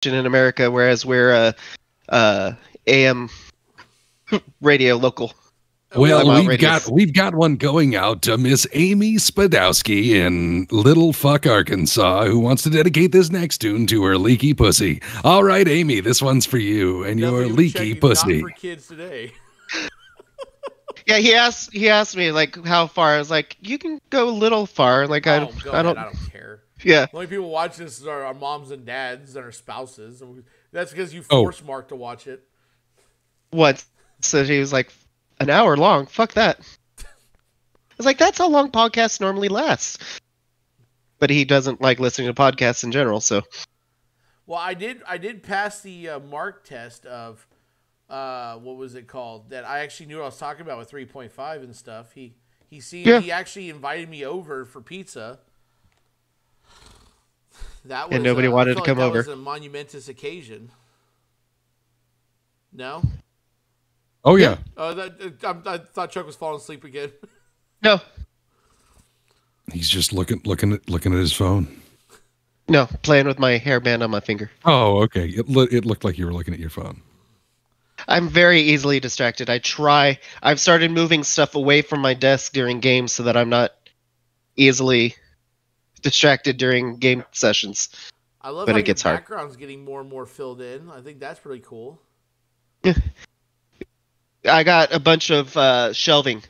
in America, whereas we're AM radio local. Well, we've got one going out to Miss Amy Spadowski in Little Fuck, Arkansas, who wants to dedicate this next tune to her leaky pussy. All right, Amy, this one's for you and your leaky pussy. Not for kids today. Yeah, he asked me like how far. I was like, you can go a little far. Like I don't care. Yeah. The only people watch this are our moms and dads and our spouses. That's because you forced Mark to watch it. What? So he was like, an hour long? Fuck that. I was like, that's how long podcasts normally last. But he doesn't like listening to podcasts in general, so. Well, I did pass the Mark test of what was it called? That I actually knew what I was talking about with 3.5 and stuff. He actually invited me over for pizza. That was, and nobody wanted to come over. That was a monumentous occasion. No? Oh, yeah. I thought Chuck was falling asleep again. No. He's just looking at his phone. No, playing with my hairband on my finger. Oh, okay. It looked like you were looking at your phone. I'm very easily distracted. I've started moving stuff away from my desk during games so that I'm not easily distracted during game sessions. I love but how it gets your hard. background's getting more and more filled in. I think that's pretty cool. Yeah. I got a bunch of shelving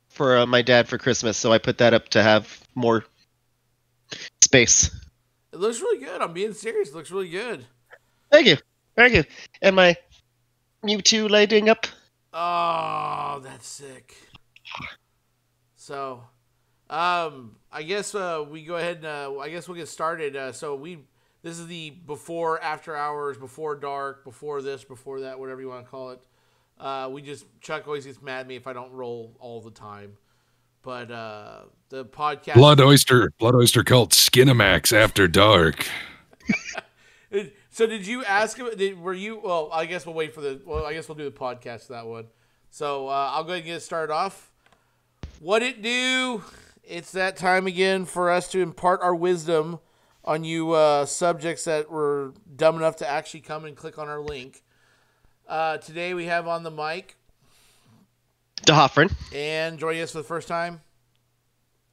for my dad for Christmas, so I put that up to have more space. It looks really good. I'm being serious. It looks really good. Thank you. And my Mewtwo lighting up. Oh, that's sick. So, I guess we go ahead and I guess we'll get started. This is the before, after hours, before dark, before this, before that, whatever you want to call it. Chuck always gets mad at me if I don't roll all the time. But the podcast... Blood Oyster Cult Skinamax After Dark. So did you ask him, well, I guess we'll wait for I guess we'll do the podcast for that one. So I'll go ahead and get it started off. What it do? It's that time again for us to impart our wisdom on you subjects that were dumb enough to actually come and click on our link. Today we have on the mic DeHoffrin. And joining us for the first time,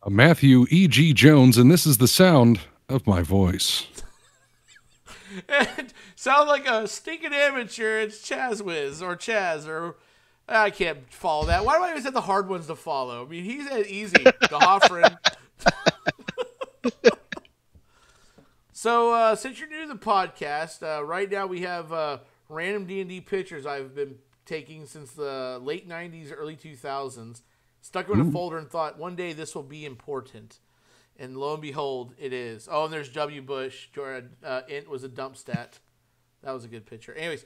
Matthew E.G. Jones, and this is the sound of my voice. And sound like a stinking amateur. It's Chazwiz or Chaz or I can't follow that. Why do I always have the hard ones to follow? I mean, he's easy. DeHoffrin. So since you're new to the podcast, right now we have random D&D pictures I've been taking since the late 90s, early 2000s. Stuck them in a folder and thought, one day this will be important. And lo and behold, it is. Oh, and there's W. Bush. Int was a dump stat. That was a good picture. Anyways,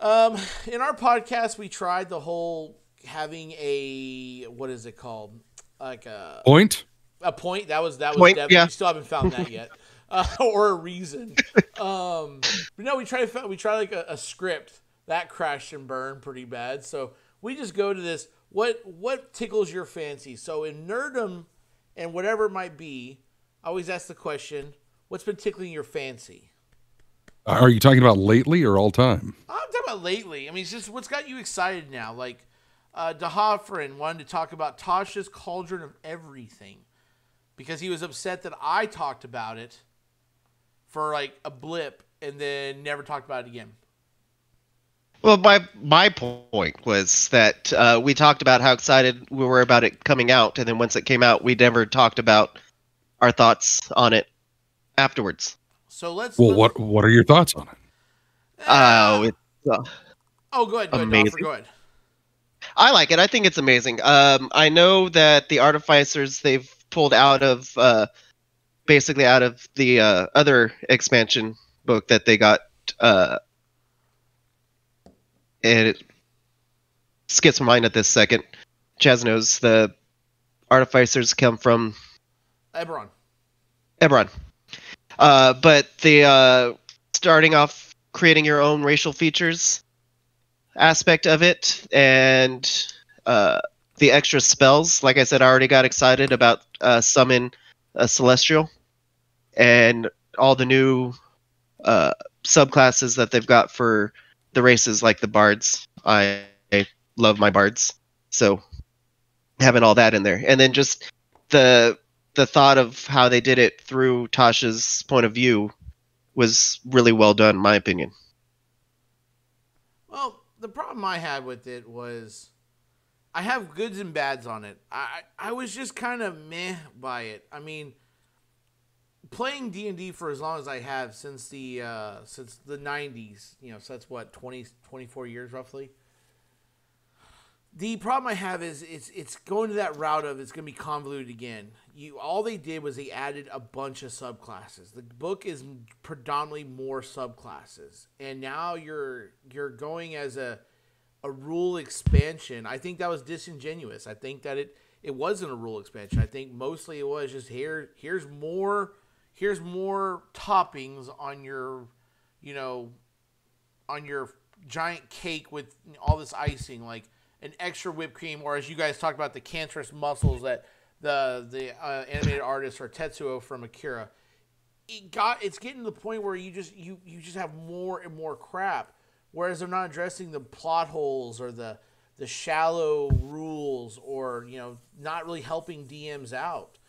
in our podcast, we tried the whole having a, what is it called? Like a... Point? A point. That was point, definitely, yeah. We still haven't found that yet. Or a reason. But no, we try like a script. That crashed and burned pretty bad. So we just go to this. What tickles your fancy? So in nerdom and whatever it might be, I always ask the question, what's been tickling your fancy? Are you talking about lately or all time? I'm talking about lately. I mean, it's just what's got you excited now. Like, DeHoffrin wanted to talk about Tasha's Cauldron of Everything because he was upset that I talked about it for like a blip and then never talked about it again. Well, my point was that we talked about how excited we were about it coming out, and then once it came out, we never talked about our thoughts on it afterwards. So let's. What are your thoughts on it? It's go ahead. amazing. Go ahead. I like it. I think it's amazing. I know that the Artificers, they've pulled out of basically out of the other expansion book that they got. And it skips my mind at this second. Chaz knows the Artificers come from Eberron. But the starting off creating your own racial features aspect of it, and the extra spells. Like I said, I already got excited about summon a Celestial, and all the new subclasses that they've got for the races, like the bards. I love my bards, so having all that in there, and then just the thought of how they did it through Tasha's point of view was really well done, in my opinion. Well, the problem I had with it was I have goods and bads on it. I was just kind of meh by it. I mean, playing D&D for as long as I have since the 90s, so that's what, 24 years roughly. The problem I have is it's going to that route of it's going to be convoluted again. All they did was they added a bunch of subclasses. The book is predominantly more subclasses, and now you're going as a rule expansion. I think that was disingenuous. I think that it wasn't a rule expansion. I think mostly it was just here's more toppings on your on your giant cake with all this icing, like an extra whipped cream, or as you guys talked about, the cancerous muscles that the animated artist or Tetsuo from Akira. It's getting to the point where you just have more and more crap, whereas they're not addressing the plot holes or the shallow rules, or not really helping DMs out.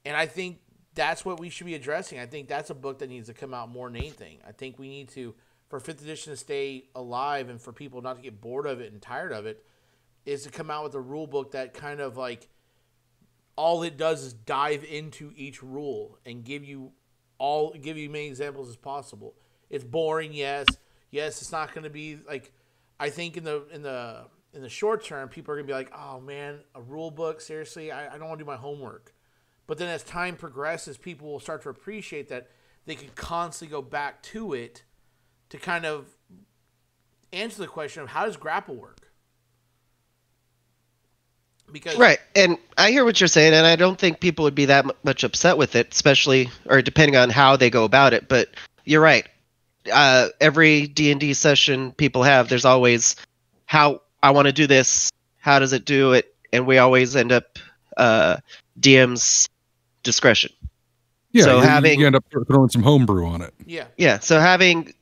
And I think that's what we should be addressing. I think that's a book that needs to come out more than anything. I think we need to, for 5th edition to stay alive and for people not to get bored of it and tired of it, is to come out with a rule book that kind of like all it does is dive into each rule and give you many examples as possible. It's boring, yes. Yes, it's not going to be like, I think in the short term, people are going to be like, oh man, a rule book, seriously, I don't want to do my homework. But then as time progresses, people will start to appreciate that they can constantly go back to it to kind of answer the question of how does grapple work? Because right, and I hear what you're saying, and I don't think people would be that much upset with it, especially or depending on how they go about it. But you're right. Every D&D session people have, there's always how I want to do this. How does it do it? And we always end up DM's discretion. Yeah, so you end up throwing some homebrew on it. Yeah. So having,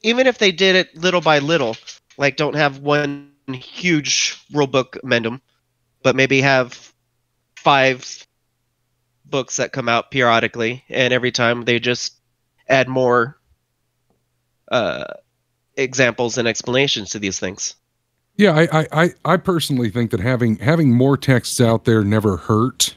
even if they did it little by little, like don't have one huge rulebook amendum, but maybe have 5 books that come out periodically, and every time they just add more examples and explanations to these things. Yeah, I personally think that having more texts out there never hurt.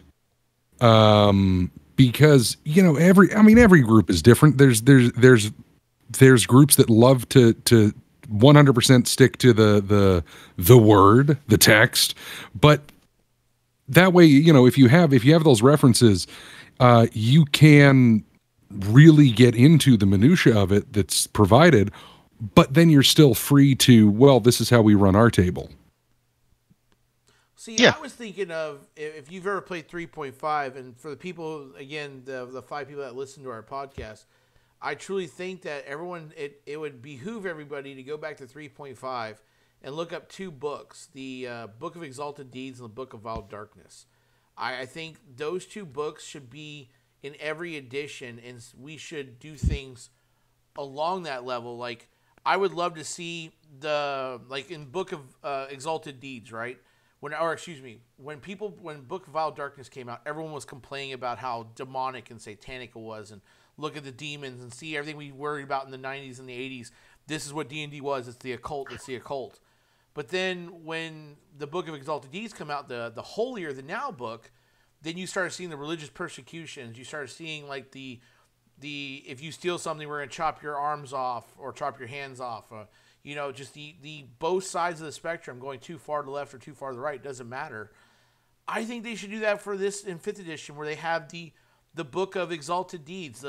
Because every group is different. There's groups that love to 100% stick to the word, the text, but that way, if you have those references, you can really get into the minutia of it that's provided, but then you're still free to, well, this is how we run our table. See, yeah. I was thinking of, if you've ever played 3.5, and for the people, again, the 5 people that listen to our podcast, I truly think that it would behoove everybody to go back to 3.5 and look up 2 books, the Book of Exalted Deeds and the Book of Vile Darkness. I think those 2 books should be in every edition, and we should do things along that level. Like, I would love to see in Book of Exalted Deeds, right? When Book of Vile Darkness came out, everyone was complaining about how demonic and satanic it was, and look at the demons and see everything we worried about in the 90s and the 80s. This is what D&D was. It's the occult. But then when the Book of Exalted Deeds come out, the Holier Than Now book, then you start seeing the religious persecutions. You start seeing like the if you steal something, we're going to chop your arms off or chop your hands off. Just the both sides of the spectrum, going too far to the left or too far to the right, doesn't matter. I think they should do that for this in 5th edition, where they have the Book of Exalted Deeds.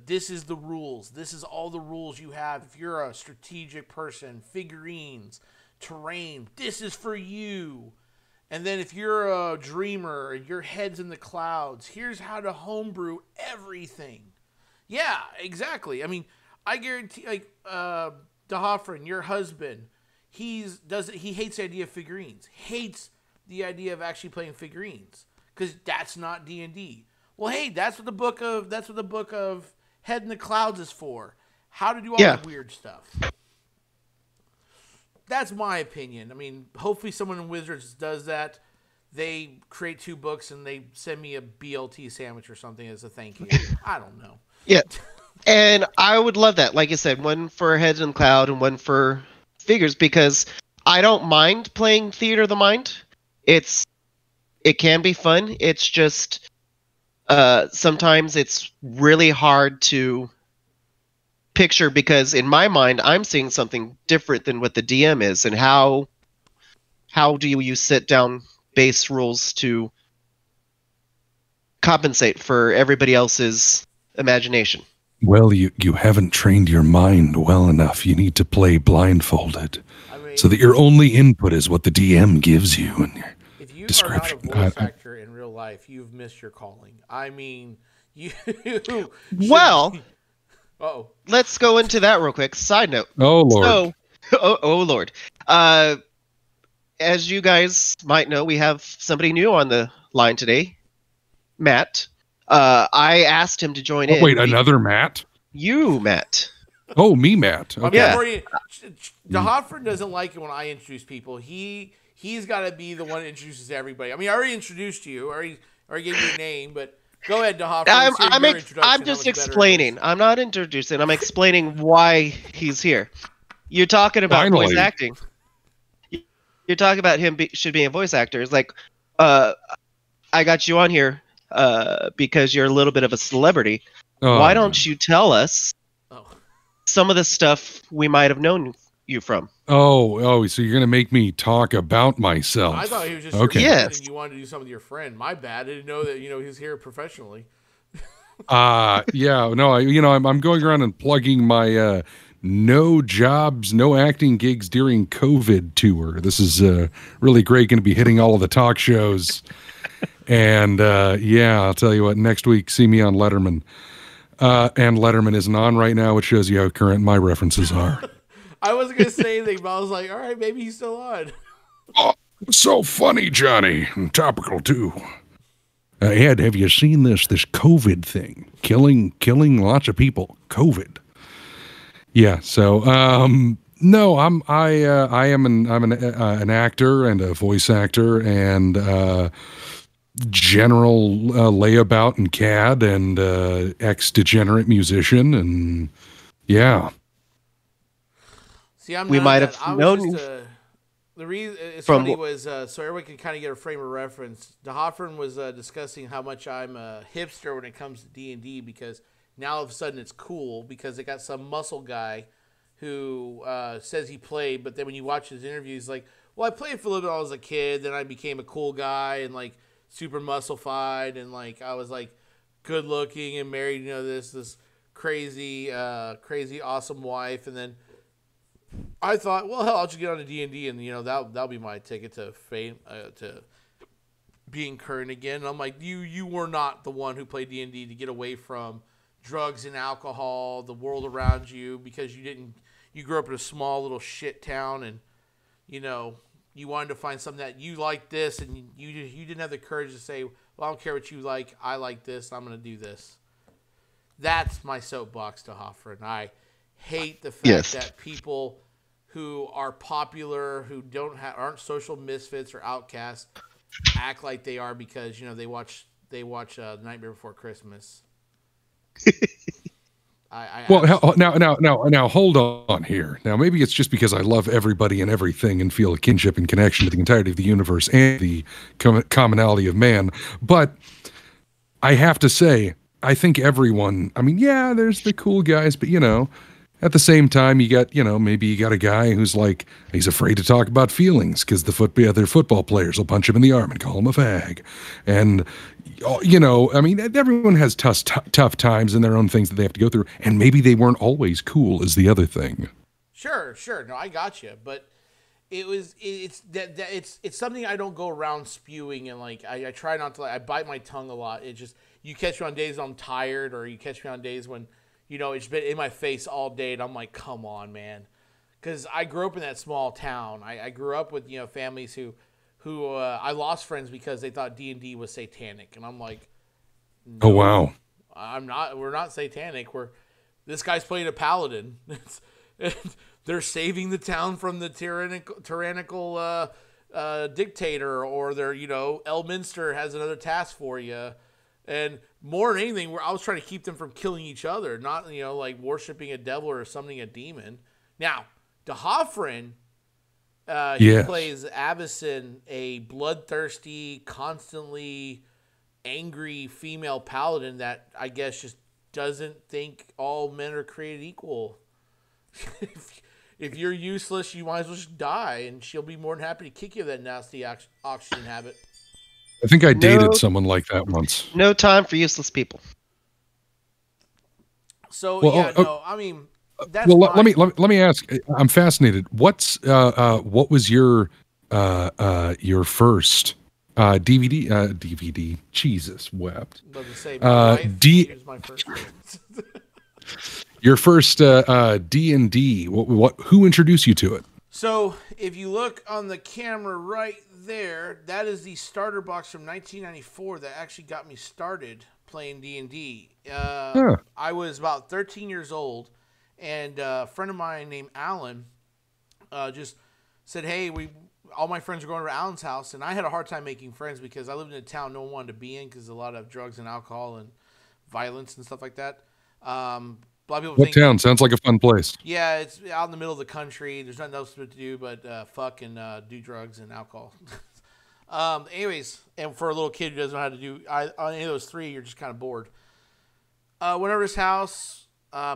This is the rules. This is all the rules you have. If you're a strategic person, figurines, terrain, this is for you. And then if you're a dreamer and your head's in the clouds, here's how to homebrew everything. Yeah, exactly. I mean, I guarantee, like, DeHoffrin, your husband, he hates the idea of figurines. Hates the idea of actually playing figurines, because that's not D&D. Well, hey, that's what the book of Head in the Clouds is for. how to do all that weird stuff. That's my opinion. I mean, hopefully someone in Wizards does that. They create 2 books and they send me a BLT sandwich or something as a thank you. I don't know. Yeah. And I would love that. Like I said, one for Heads in the Cloud and one for Figures, because I don't mind playing Theater of the Mind. It can be fun. It's just sometimes it's really hard to picture, because in my mind I'm seeing something different than what the DM is, and how do you set down base rules to compensate for everybody else's imagination? Well, you haven't trained your mind well enough. You need to play blindfolded, so that your only input is what the DM gives you and your description. If you are not a voice actor in real life, you've missed your calling. I mean, you. Well, let's go into that real quick. Side note. Oh Lord. So, oh Lord. As you guys might know, we have somebody new on the line today, Matt. I asked him to join in. Wait, another Matt? You, Matt. Oh, me, Matt. Okay. Yeah. DeHofford doesn't like it when I introduce people. He's got to be the one that introduces everybody. I mean, I already introduced you. I already gave you your name, but go ahead, DeHofford. I'm just explaining. I'm not introducing. I'm explaining why he's here. You're talking about voice acting. You're talking about him should be a voice actor. It's like, I got you on here because you're a little bit of a celebrity. Why don't you tell us some of the stuff we might have known you from? Oh, so you're going to make me talk about myself. I thought he was just your friend and you wanted to do something with your friend. My bad. I didn't know that, he's here professionally. I'm going around and plugging my no jobs, no acting gigs during COVID tour. This is really great. Going to be hitting all of the talk shows. And I'll tell you what, next week, see me on Letterman. And Letterman isn't on right now, which shows you how current my references are. I wasn't going to say anything, but I was like, all right, maybe he's still on. Oh, so funny, Johnny. And topical, too. Ed, have you seen this COVID thing? Killing lots of people. COVID. Yeah, so no, I'm an actor and a voice actor and general layabout and CAD and ex-degenerate musician, and yeah. See, we might have known. The reason it's funny was so everyone can kind of get a frame of reference. DeHoffern was discussing how much I'm a hipster when it comes to D&D, because now all of a sudden it's cool because they got some muscle guy who says he played, but then when you watch his interview, he's like, well, I played for a little bit when I was a kid, then I became a cool guy and like super muscle-fied, and like I was like good looking and married, this crazy awesome wife, and then I thought, well, hell, I'll just get on to D&D, and that'll be my ticket to fame, to being current again. And I'm like, you were not the one who played D&D to get away from drugs and alcohol, the world around you, because you grew up in a small little shit town, and you wanted to find something that you like this, and you didn't have the courage to say, well, I don't care what you like, I like this, I'm going to do this. That's my soapbox to Hoffer, and I hate the fact that people who are popular, who aren't social misfits or outcasts, act like they are because they watch Nightmare Before Christmas. Now hold on here. Now maybe it's just because I love everybody and everything and feel a kinship and connection to the entirety of the universe and the commonality of man, but I have to say, I think everyone, I mean, yeah, there's the cool guys, but at the same time, you got, maybe you got a guy who's like, he's afraid to talk about feelings because the other football players will punch him in the arm and call him a fag. And, I mean, everyone has tough times and their own things that they have to go through. And maybe they weren't always cool is the other thing. Sure. No, I got you. But it's something I don't go around spewing, and like, I try not to, I bite my tongue a lot. It just, you catch me on days when I'm tired, or you catch me on days when, it's been in my face all day, and I'm like, come on, man. Because I grew up in that small town. I grew up with, families who I lost friends because they thought D&D was satanic. And I'm like, no, oh, wow. we're not satanic. This guy's playing a paladin. They're saving the town from the tyrannical dictator, or they're, Elminster has another task for you. And more than anything, I was trying to keep them from killing each other, not, like worshiping a devil or summoning a demon. Now, De Hoffren, he plays Avacyn, a bloodthirsty, constantly angry female paladin that I guess just doesn't think all men are created equal. If you're useless, you might as well just die, and she'll be more than happy to kick you of that nasty oxygen habit. I think I dated someone like that once. No time for useless people. So I mean, that's let me ask. I'm fascinated. What was your first DVD? Jesus wept. I was about to say, my wife was my first. Your first D&D. Who introduced you to it? So if you look on the camera right there, that is the starter box from 1994 that actually got me started playing D&D. I was about 13 years old, and a friend of mine named Alan just said, hey, all my friends are going to Alan's house, and I had a hard time making friends because I lived in a town no one wanted to be in because a lot of drugs and alcohol and violence and stuff like that. A lot of people what town? Sounds like a fun place. Yeah, it's out in the middle of the country. There's nothing else to do but fuck and do drugs and alcohol. Anyways, and for a little kid who doesn't know how to do any of those three, you're just kind of bored. Went over to his house,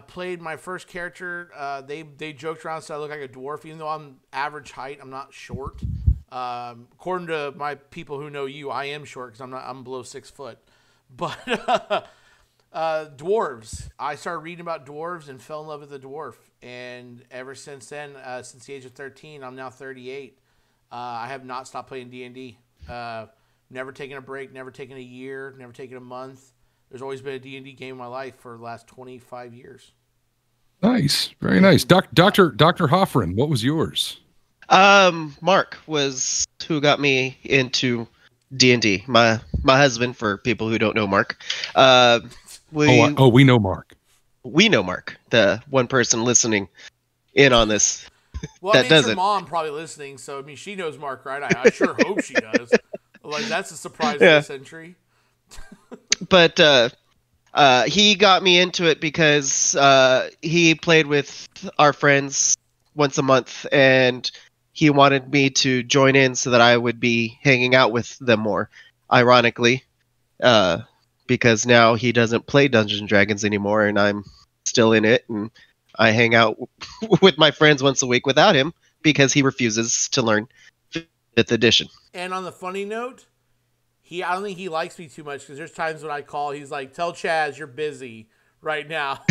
played my first character. They joked around, said I look like a dwarf, even though I'm average height. I'm not short. According to my people who know you, I am short because I'm below 6 foot. But dwarves. I started reading about dwarves and fell in love with the dwarf. And ever since then, since the age of 13, I'm now 38. I have not stopped playing D&D. Never taken a break, never taken a year, never taken a month. There's always been a D&D game in my life for the last 25 years. Nice. Very nice. Dr. Hoffren, what was yours? Mark was who got me into D&D. My husband, for people who don't know Mark. We know Mark. We know Mark, the one person listening in on this. Well, I mean, your mom probably listening, so I mean, she knows Mark, right? I sure hope she does. Like, that's a surprise of the century. But he got me into it because he played with our friends once a month, and he wanted me to join in so that I would be hanging out with them more. Ironically, because now he doesn't play Dungeons and Dragons anymore, and I'm still in it, and I hang out with my friends once a week without him because he refuses to learn 5th edition. And on the funny note, I don't think he likes me too much because there's times when I call, he's like, tell Chaz you're busy right now.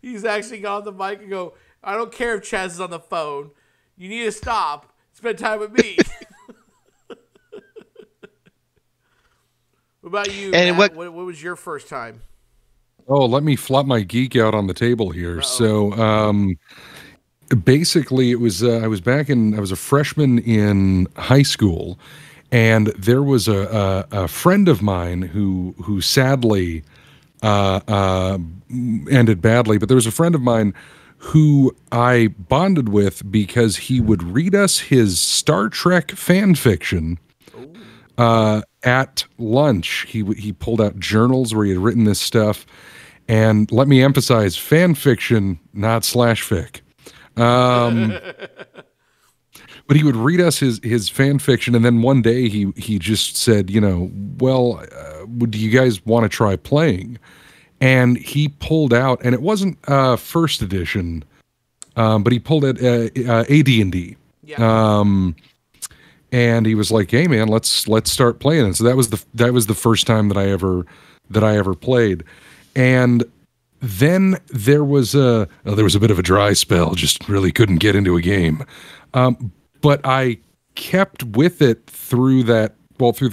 He's actually got on the mic and go, I don't care if Chaz is on the phone. You need to stop. Spend time with me. What about you, and Matt? What was your first time? Oh, let me flop my geek out on the table here. Uh-oh. So, basically, it was I was a freshman in high school, and there was a friend of mine who sadly ended badly. But there was a friend of mine who I bonded with because he would read us his Star Trek fan fiction. At lunch. He pulled out journals where he had written this stuff, and let me emphasize, fan fiction, not /fic. But he would read us his fan fiction, and then one day he just said, well, do you guys want to try playing? And he pulled out, and it wasn't first edition, but he pulled out AD&D. Yeah. And he was like, "Hey man, let's start playing." And so that was the first time that I ever played. And then there was a bit of a dry spell, just really couldn't get into a game. But I kept with it through the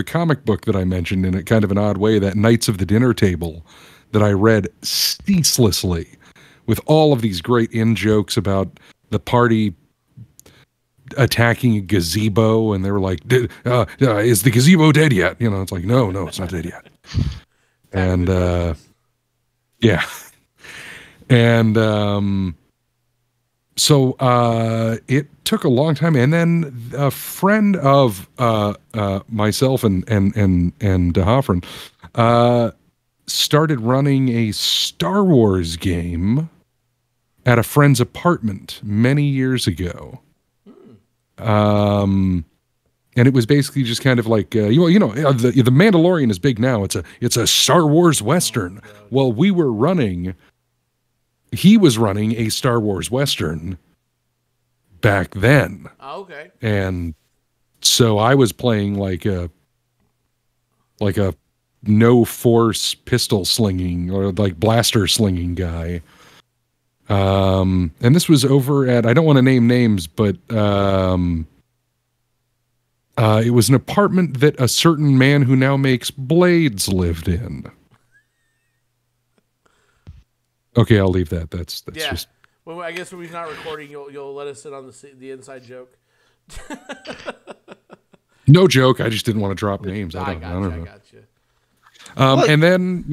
comic book that I mentioned in a kind of an odd way, that Knights of the Dinner Table that I read ceaselessly, with all of these great in-jokes about the party attacking a gazebo, and they were like, is the gazebo dead yet? It's like, no, it's not dead yet. And yeah. And so it took a long time, and then a friend of myself and Hoffren started running a Star Wars game at a friend's apartment many years ago. And it was basically just kind of like the Mandalorian is big now. It's a Star Wars Western. Well, he was running a Star Wars Western back then. Oh, okay. And so I was playing like a no force pistol slinging or like blaster slinging guy. And this was over at, I don't want to name names, but it was an apartment that a certain man who now makes blades lived in. Okay, I'll leave that. That's yeah. just. Well, I guess when we're not recording, you'll let us in on the inside joke. No joke. I just didn't want to drop names. I don't know. I got you. And then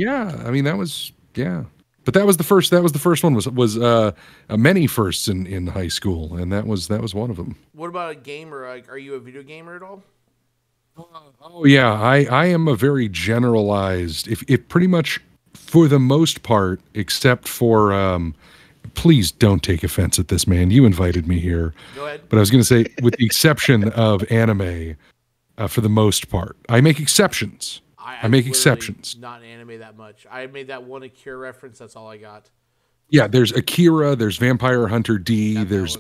I mean that was but that was the first one was many firsts in high school, and that was one of them. What about a gamer? Like, are you a video gamer at all? Oh yeah, I am a very generalized. If pretty much for the most part, except for please don't take offense at this, man. You invited me here. Go ahead. But I was going to say, with the exception of anime, for the most part, I make exceptions. I make exceptions. Not anime that much. I made that one Akira reference. That's all I got. Yeah, there's Akira, there's Vampire Hunter D, there's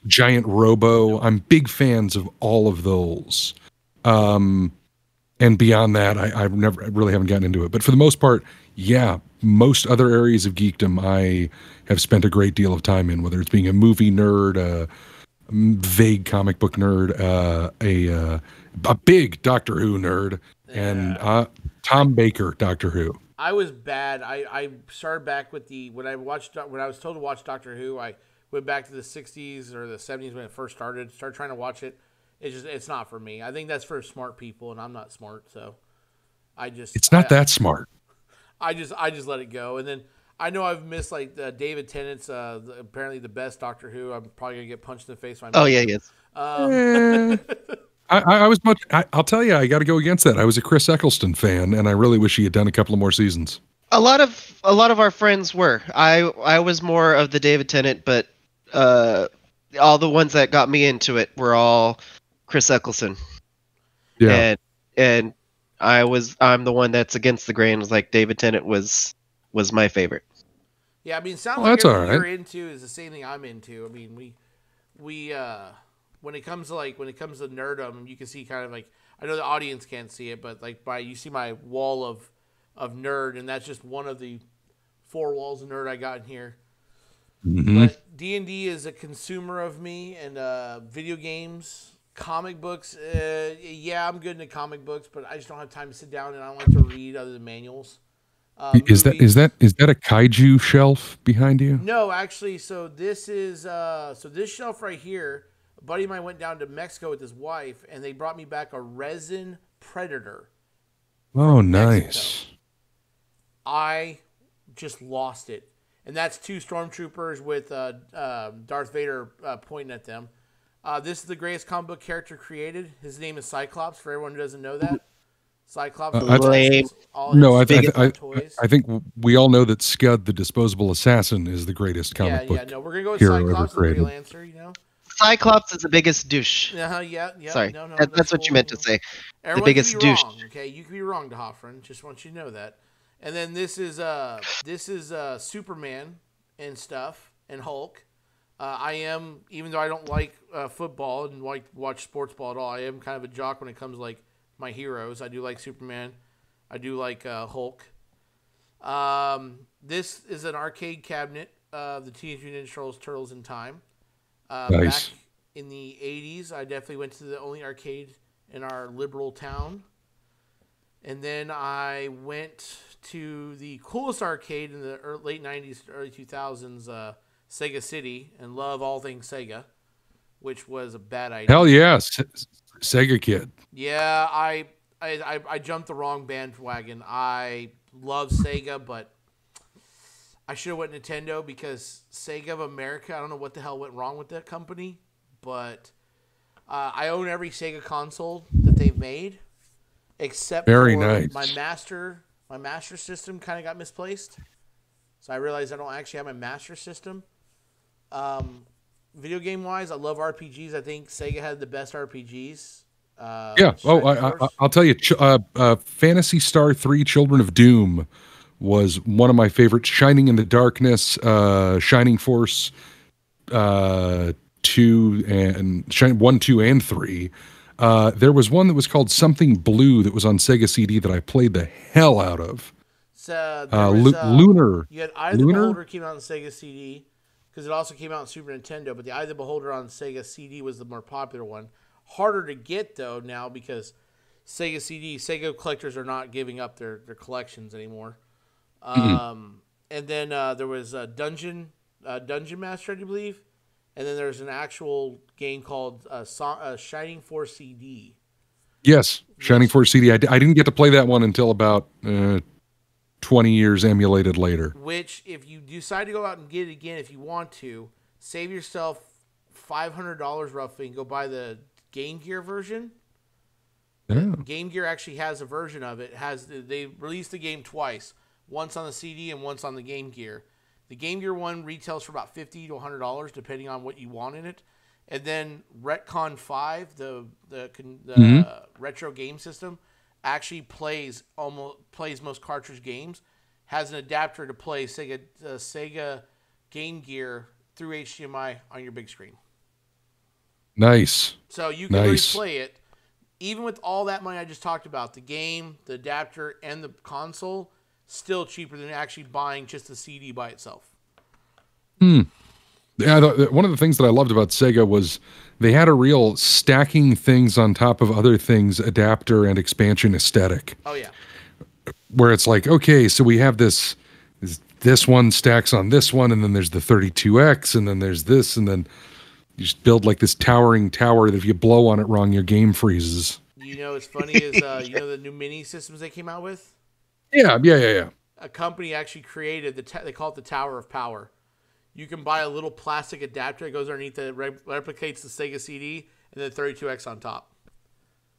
Giant Robo. I'm big fans of all of those. And beyond that, I really haven't gotten into it. But for the most part, yeah, most other areas of geekdom I have spent a great deal of time in, whether it's being a movie nerd, a vague comic book nerd, a big Doctor Who nerd, and Tom Baker Doctor Who. I was bad. I started back with when I was told to watch Doctor Who, I went back to the 60s or the 70s when it first started trying to watch it. It's not for me. I think that's for smart people, and I'm not smart, so it's not that smart. I just let it go. And then I know I've missed like David Tennant's apparently the best Doctor Who. I'm probably gonna get punched in the face. Oh yeah, yes. I'll tell you, I got to go against that. I was a Chris Eccleston fan, and I really wish he had done a couple of more seasons. A lot of our friends were. I was more of the David Tennant, but all the ones that got me into it were all Chris Eccleston. Yeah, and I'm the one that's against the grain. Was like David Tennant was my favorite. Yeah, I mean, it sounds like everything you're into is the same thing I'm into. I mean, we when it comes to nerdom, you can see kind of like, I know the audience can't see it, but like you see my wall of nerd, and that's just one of the 4 walls of nerd I got in here. Mm-hmm. But D&D is a consumer of me, and video games, comic books. Yeah, I'm good into comic books, but I just don't have time to sit down, and I don't like to read other than manuals. Is that a kaiju shelf behind you? No, actually. So this is this shelf right here. A buddy of mine went down to Mexico with his wife, and they brought me back a resin Predator. Oh, nice. I just lost it. And that's 2 stormtroopers with Darth Vader pointing at them. This is the greatest comic book character created. His name is Cyclops, for everyone who doesn't know that. Cyclops. I think we all know that Scud, the disposable assassin, is the greatest comic book. Yeah, no, we're going to go with Cyclops, the real answer, you know? Cyclops is the biggest douche. Yeah. Sorry, no, that's what you meant to say. Everyone the biggest douche. Wrong, okay, you could be wrong, DeHoffren. Just want you to know that. And then this is Superman and stuff, and Hulk. I am, even though I don't like football and like watch sports ball at all, I am kind of a jock when it comes to like my heroes. I do like Superman. I do like Hulk. This is an arcade cabinet of the Teenage Mutant Ninja Turtles in Time. Nice. Back in the 80s, I definitely went to the only arcade in our liberal town. And then I went to the coolest arcade in the late 90s, early 2000s, Sega City, and love all things Sega, which was a bad idea. Hell yeah, Sega kid. Yeah, I jumped the wrong bandwagon. I love Sega, but I should have went Nintendo because Sega of America, I don't know what the hell went wrong with that company, but I own every Sega console that they've made, except Very for nice. my Master System kind of got misplaced. So I realized I don't actually have my Master System. Video game wise, I love RPGs. I think Sega had the best RPGs. Yeah. I'll tell you, Phantasy Star 3 Children of Doom was one of my favorites. Shining in the Darkness, Shining Force 2 and 1, 2, and 3. There was one that was called Something Blue that was on Sega CD that I played the hell out of. So Lunar. You had Eye of the Beholder came out on Sega CD because it also came out on Super Nintendo, but the Eye of the Beholder on Sega CD was the more popular one. Harder to get though now because Sega collectors are not giving up their collections anymore. And then there was a Dungeon Master, I believe, and then there's an actual game called Shining Force CD. Yes, Shining Force CD. I didn't get to play that one until about 20 years emulated later. Which, if you decide to go out and get it again, if you want to, save yourself $500 roughly and go buy the Game Gear version. Yeah. Game Gear actually has a version of it. They released the game twice, once on the CD and once on the Game Gear. The Game Gear one retails for about $50 to $100 depending on what you want in it. And then Retcon 5, the retro game system, actually plays most cartridge games. Has an adapter to play Sega Game Gear through HDMI on your big screen. Nice. So you can really play it, even with all that money I just talked about, the game, the adapter, and the console, still cheaper than actually buying just the CD by itself. Yeah, one of the things that I loved about Sega was they had a real stacking things on top of other things, adapter and expansion aesthetic. Oh, yeah. Where it's like, okay, so we have this one stacks on this one, and then there's the 32X, and then there's this, and then you just build like this towering tower that if you blow on it wrong, your game freezes. You know what's funny is, you know the new mini systems they came out with? Yeah. A company actually created, they call it the Tower of Power. You can buy a little plastic adapter that goes underneath that replicates the Sega CD and then 32X on top.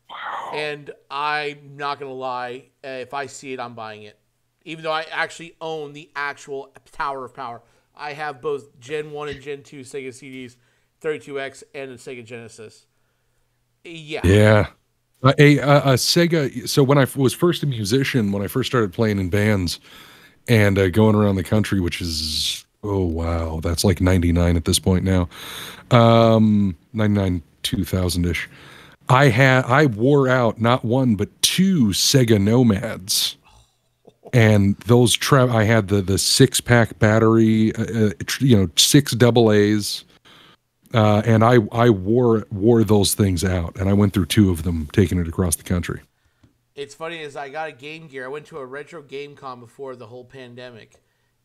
Wow. And I'm not going to lie, if I see it, I'm buying it. Even though I actually own the actual Tower of Power. I have both Gen 1 and Gen 2 Sega CDs, 32X, and the Sega Genesis. Yeah. Yeah. A Sega. So when I was first a musician, when I first started playing in bands and going around the country, which is, oh wow, that's like 99 at this point now, 99 2000-ish. I wore out not one but two Sega Nomads, and those I had the 6-pack battery, 6 AA's. And I wore those things out, and I went through 2 of them, taking it across the country. It's funny as I got a Game Gear. I went to a retro game con before the whole pandemic,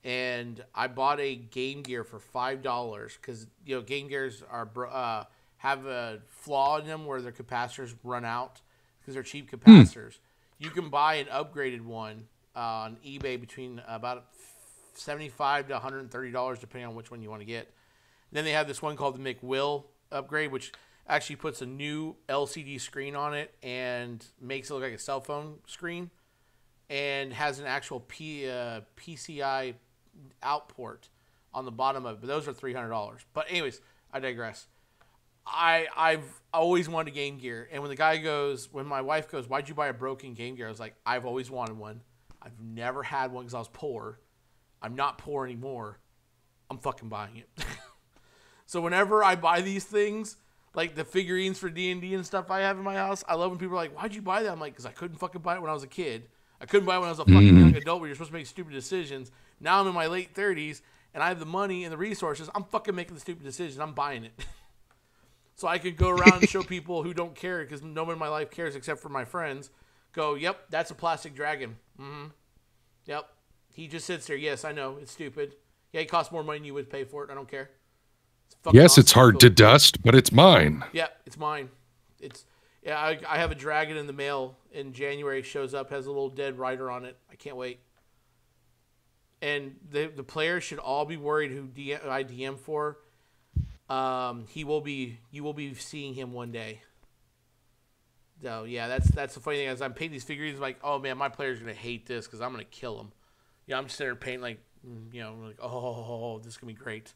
and I bought a Game Gear for $5 because Game Gears are have a flaw in them where their capacitors run out because they're cheap capacitors. You can buy an upgraded one on eBay between about $75 to $130 depending on which one you want to get. Then they have this one called the McWill upgrade, which actually puts a new LCD screen on it and makes it look like a cell phone screen and has an actual PCI out port on the bottom of it. But those are $300. But anyways, I digress. I've always wanted a Game Gear. And when my wife goes, why'd you buy a broken Game Gear? I was like, I've always wanted one. I've never had one because I was poor. I'm not poor anymore. I'm fucking buying it. So whenever I buy these things, like the figurines for D&D and stuff I have in my house, I love when people are like, why'd you buy that? I'm like, because I couldn't fucking buy it when I was a kid. I couldn't buy it when I was a fucking young adult where you're supposed to make stupid decisions. Now I'm in my late 30s, and I have the money and the resources. I'm fucking making the stupid decision. I'm buying it. So I could go around and show people who don't care, because no one in my life cares except for my friends, go, yep, that's a plastic dragon. Mm-hmm. Yep. He just sits there. Yes, I know. It's stupid. Yeah, it costs more money than you would pay for it. I don't care. Yes, awesome. It's hard to dust, but it's mine. Yeah, it's mine. I have a dragon in the mail in January. Shows up, has a little dead rider on it. I can't wait. and the players should all be worried who I DM for. You will be seeing him one day. So yeah, that's the funny thing. As I'm painting these figurines, I'm like, oh man, my player's gonna hate this because I'm gonna kill him. Yeah, I'm just sitting there painting like, like, oh, this is gonna be great.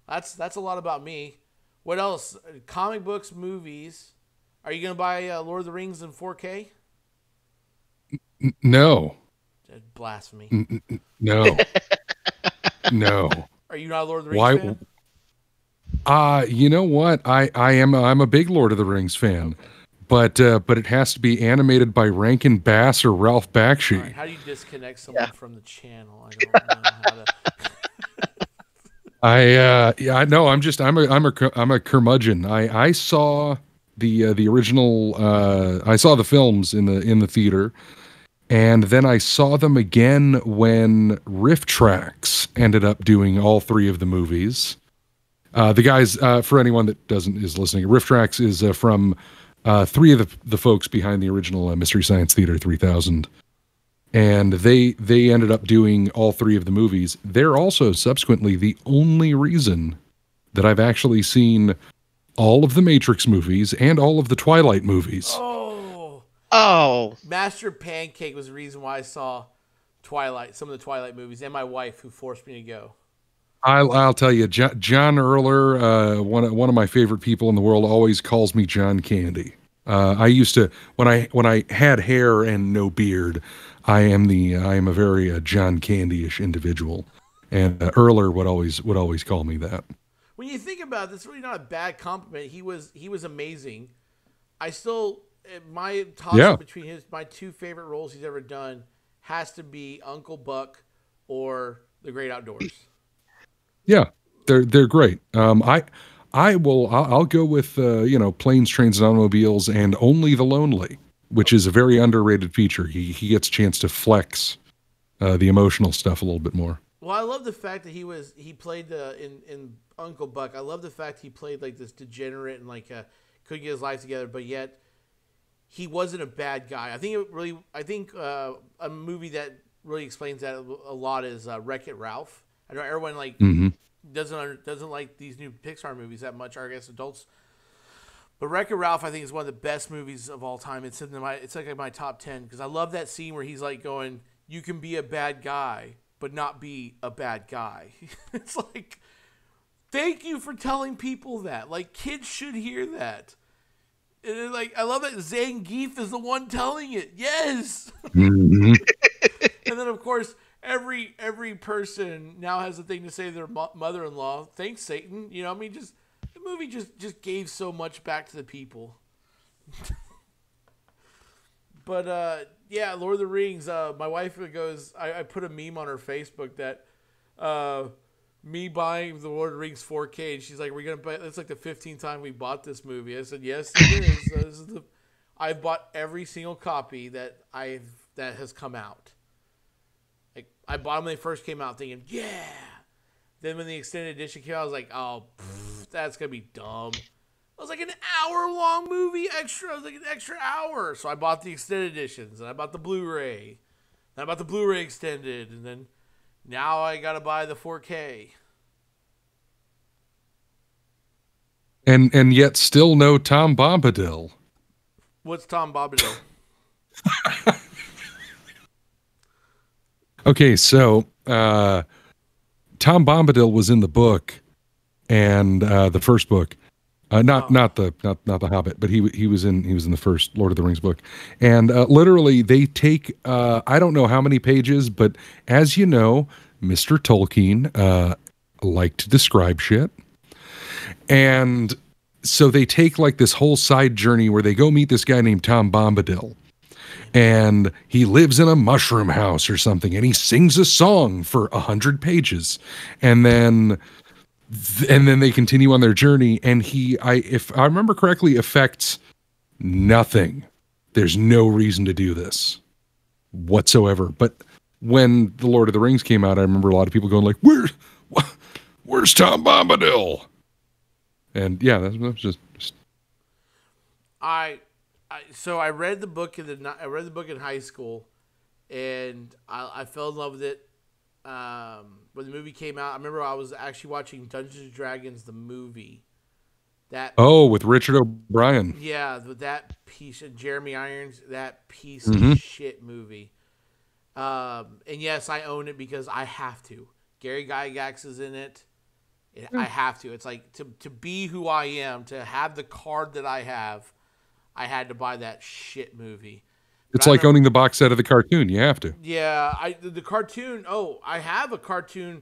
That's a lot about me. What else? Comic books, movies. Are you gonna buy Lord of the Rings in 4K? No. Blasphemy. No. No. Are you not a Lord of the Rings fan? You know what? I'm a big Lord of the Rings fan. Okay. But it has to be animated by Rankin Bass or Ralph Bakshi. Right, how do you disconnect someone from the channel? I don't know how to. I'm a curmudgeon. I saw the original. I saw the films in the theater, and then I saw them again when Riff Trax ended up doing all 3 of the movies. The guys, for anyone that is listening, Riff Trax is from 3 of the folks behind the original Mystery Science Theater 3000. And they ended up doing all 3 of the movies. They're also subsequently the only reason that I've actually seen all of the Matrix movies and all of the Twilight movies. Oh. Master Pancake was the reason why I saw Twilight, some of the Twilight movies, and my wife who forced me to go. I'll tell you, John Erler, one of my favorite people in the world, always calls me John Candy. I used to, when I had hair and no beard, I am a very John Candy-ish individual, and Erler would always call me that. When you think about it, it's really not a bad compliment. He was amazing. I still, my toss-up between my 2 favorite roles he's ever done has to be Uncle Buck or The Great Outdoors. Yeah, they're great. I'll go with Planes, Trains, and Automobiles and Only the Lonely, which is a very underrated feature. He gets a chance to flex the emotional stuff a little bit more. Well, I love the fact that he played in Uncle Buck. I love the fact he played like this degenerate and like couldn't get his life together, but yet he wasn't a bad guy. I think a movie that really explains that a lot is Wreck-It Ralph. I know everyone doesn't like these new Pixar movies that much, or I guess adults. But Wreck-It Ralph, I think, is one of the best movies of all time. It's like my top 10 because I love that scene where he's like going, "You can be a bad guy, but not be a bad guy." It's like, thank you for telling people that. Like, kids should hear that. And like, I love that Zangief is the one telling it. Yes. Mm-hmm. And then, of course, every person now has a thing to say to their mother-in-law. Thanks, Satan. The movie just gave so much back to the people. But yeah, Lord of the Rings. My wife goes. I put a meme on her Facebook that me buying the Lord of the Rings 4K, and she's like, "We're gonna buy." It's like the 15th time we bought this movie. I said, "Yes, it is." I've bought every single copy that has come out. Like, I bought them when they first came out, thinking, "Yeah." Then when the extended edition came out, I was like, "Oh, that's gonna be dumb." It was like an hour-long movie extra. It was like an extra hour. So I bought the extended editions, and I bought the Blu-ray. And I bought the Blu-ray extended, and then now I gotta buy the 4K. And yet still no Tom Bombadil. What's Tom Bombadil? Okay, so Tom Bombadil was in the book, and the first book. Not the Hobbit, but he was in the first Lord of the Rings book, and literally they take I don't know how many pages, but as you know, Mr. Tolkien liked to describe shit, and so they take like this whole side journey where they go meet this guy named Tom Bombadil, and he lives in a mushroom house or something, and he sings a song for 100 pages, and then they continue on their journey, and if I remember correctly, affects nothing. There's no reason to do this whatsoever. But when The Lord of the Rings came out, I remember a lot of people going like, where's Tom Bombadil? And yeah, that's just... So I read the book in high school, and I fell in love with it. When the movie came out, I remember I was actually watching Dungeons and Dragons the movie. With Richard O'Brien. Yeah, that piece of Jeremy Irons, that piece of shit movie. And yes, I own it because I have to. Gary Gygax is in it. I have to. It's like to be who I am, to have the card that I have, I had to buy that shit movie. It's like owning the box set of the cartoon. You have to. Yeah, the cartoon. Oh, I have a cartoon.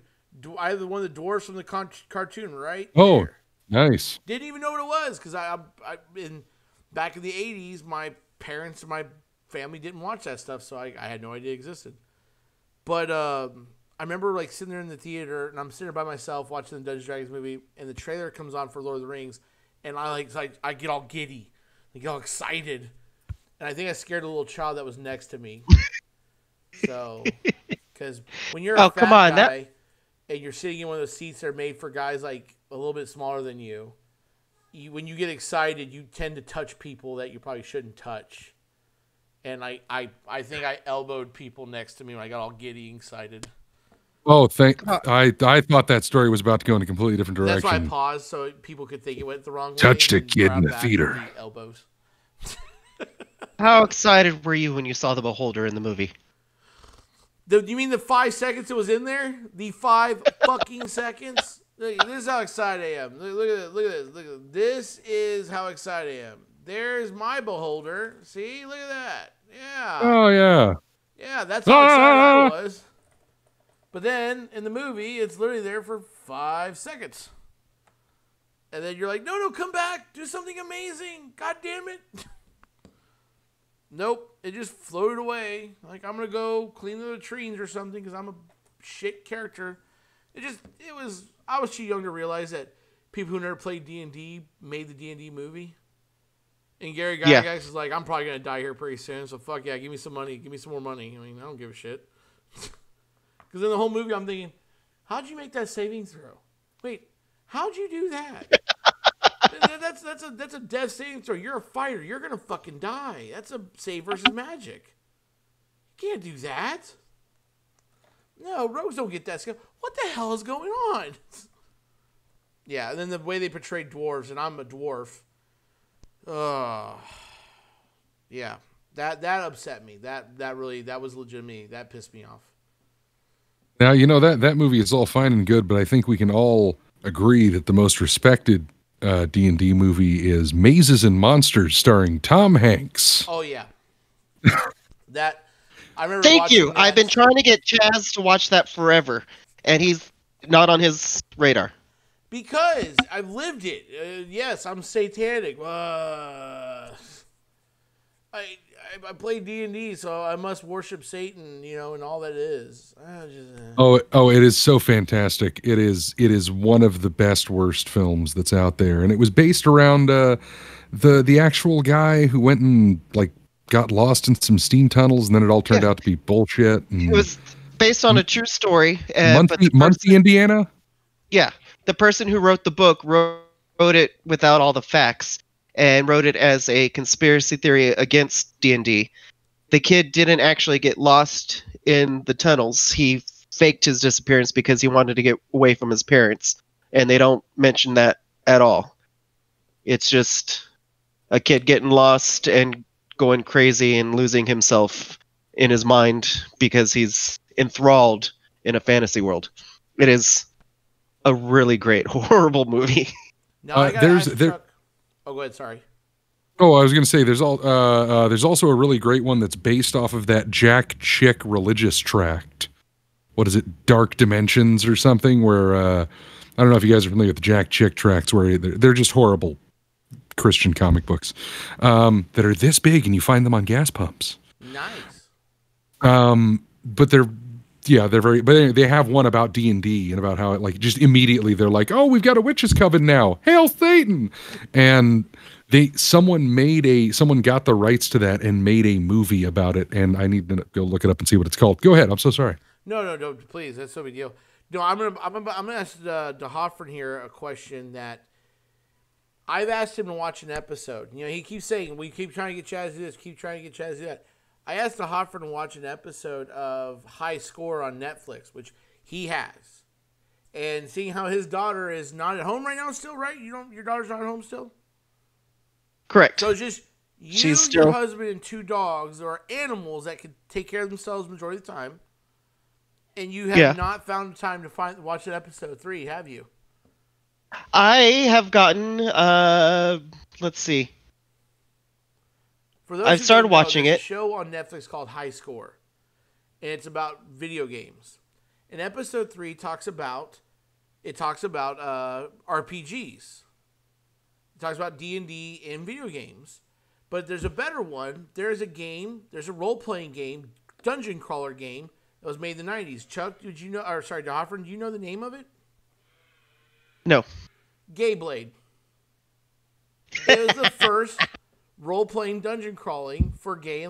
I have one of the dwarves from the cartoon right there. Nice. Didn't even know what it was because back in the 80s, my parents and my family didn't watch that stuff, so I had no idea it existed. But I remember like sitting there in the theater, and I'm sitting there by myself watching the Dungeons & Dragons movie, and the trailer comes on for Lord of the Rings, and I get all giddy, I get all excited, and I think I scared a little child that was next to me. So, because when you're a fat guy and you're sitting in one of those seats that are made for guys like a little bit smaller than you, when you get excited, you tend to touch people that you probably shouldn't touch. And I think I elbowed people next to me when I got all giddy and excited. Oh, I thought that story was about to go in a completely different direction. That's why I paused so people could think it went the wrong way. Touched a kid in the theater. Elbows. How excited were you when you saw the Beholder in the movie? You mean the 5 seconds it was in there? The 5 fucking seconds? Look, this is how excited I am. Look at this. Look at this. This is how excited I am. There's my Beholder. See? Look at that. Yeah. Oh, yeah. Yeah, that's how excited I was. But then, in the movie, it's literally there for 5 seconds. And then you're like, no, come back. Do something amazing. God damn it. Nope. It just floated away. Like, I'm going to go clean the latrines or something because I'm a shit character. I was too young to realize that people who never played D&D made the D&D movie. And Gary Gygax is like, I'm probably going to die here pretty soon, so fuck yeah, give me some money. Give me some more money. I mean, I don't give a shit. Because in the whole movie, I'm thinking, how'd you make that saving throw? Wait, how'd you do that? That's a death saving throw. You're a fighter. You're going to fucking die. That's a save versus magic. You can't do that. No, rogues don't get that skill. What the hell is going on? Yeah, and then the way they portrayed dwarves, and I'm a dwarf. Yeah, that upset me. That was legitimately, that pissed me off. Now, that movie is all fine and good, but I think we can all agree that the most respected D&D movie is Mazes and Monsters starring Tom Hanks. Oh, yeah. I remember Thank you. I've been trying to get Chaz to watch that forever, and he's not on his radar. Because I've lived it. Yes, I'm satanic. I play D&D, so I must worship Satan, and all that is. It is so fantastic. It is one of the best worst films that's out there, and it was based around the actual guy who went and got lost in some steam tunnels, and then it all turned out to be bullshit. And it was based on a true story. Muncie, Indiana? Yeah. The person who wrote the book wrote it without all the facts and wrote it as a conspiracy theory against D&D. The kid didn't actually get lost in the tunnels. He faked his disappearance because he wanted to get away from his parents, and they don't mention that at all. It's just a kid getting lost and going crazy and losing himself in his mind because he's enthralled in a fantasy world. It is a really great, horrible movie. No, Oh, go ahead. Sorry. Oh, I was going to say there's also a really great one that's based off of that Jack Chick religious tract. What is it? Dark Dimensions or something? Where I don't know if you guys are familiar with the Jack Chick tracts, where they're just horrible Christian comic books that are this big, and you find them on gas pumps. Nice. But they're very, but anyway, they have one about D&D and about how it just immediately they're like, oh, we've got a witch's coven now. Hail Satan. And someone got the rights to that and made a movie about it. And I need to go look it up and see what it's called. Go ahead. I'm so sorry. No, please. That's no big deal. No, I'm gonna ask DeHoffern here a question that I've asked him to watch an episode. He keeps saying, we keep trying to get Chaz to do this, keep trying to get Chaz to do that. I asked the Hotford to watch an episode of High Score on Netflix, which he has, and seeing how his daughter is not at home right now, still, right? Your daughter's not at home still. Correct. So it's just you, your husband, and 2 dogs. There are animals that can take care of themselves majority of the time, and you have not found the time to watch that episode 3, have you? I have gotten. Let's see. For those I've started watching it. A show on Netflix called High Score, and it's about video games. And episode 3 talks about RPGs. It talks about D&D in video games. But there's a better one. There's a role-playing game, dungeon crawler game that was made in the 90s. Chuck, DeHoffern, do you know the name of it? No. Gay Blade. It was the first role-playing dungeon crawling for gay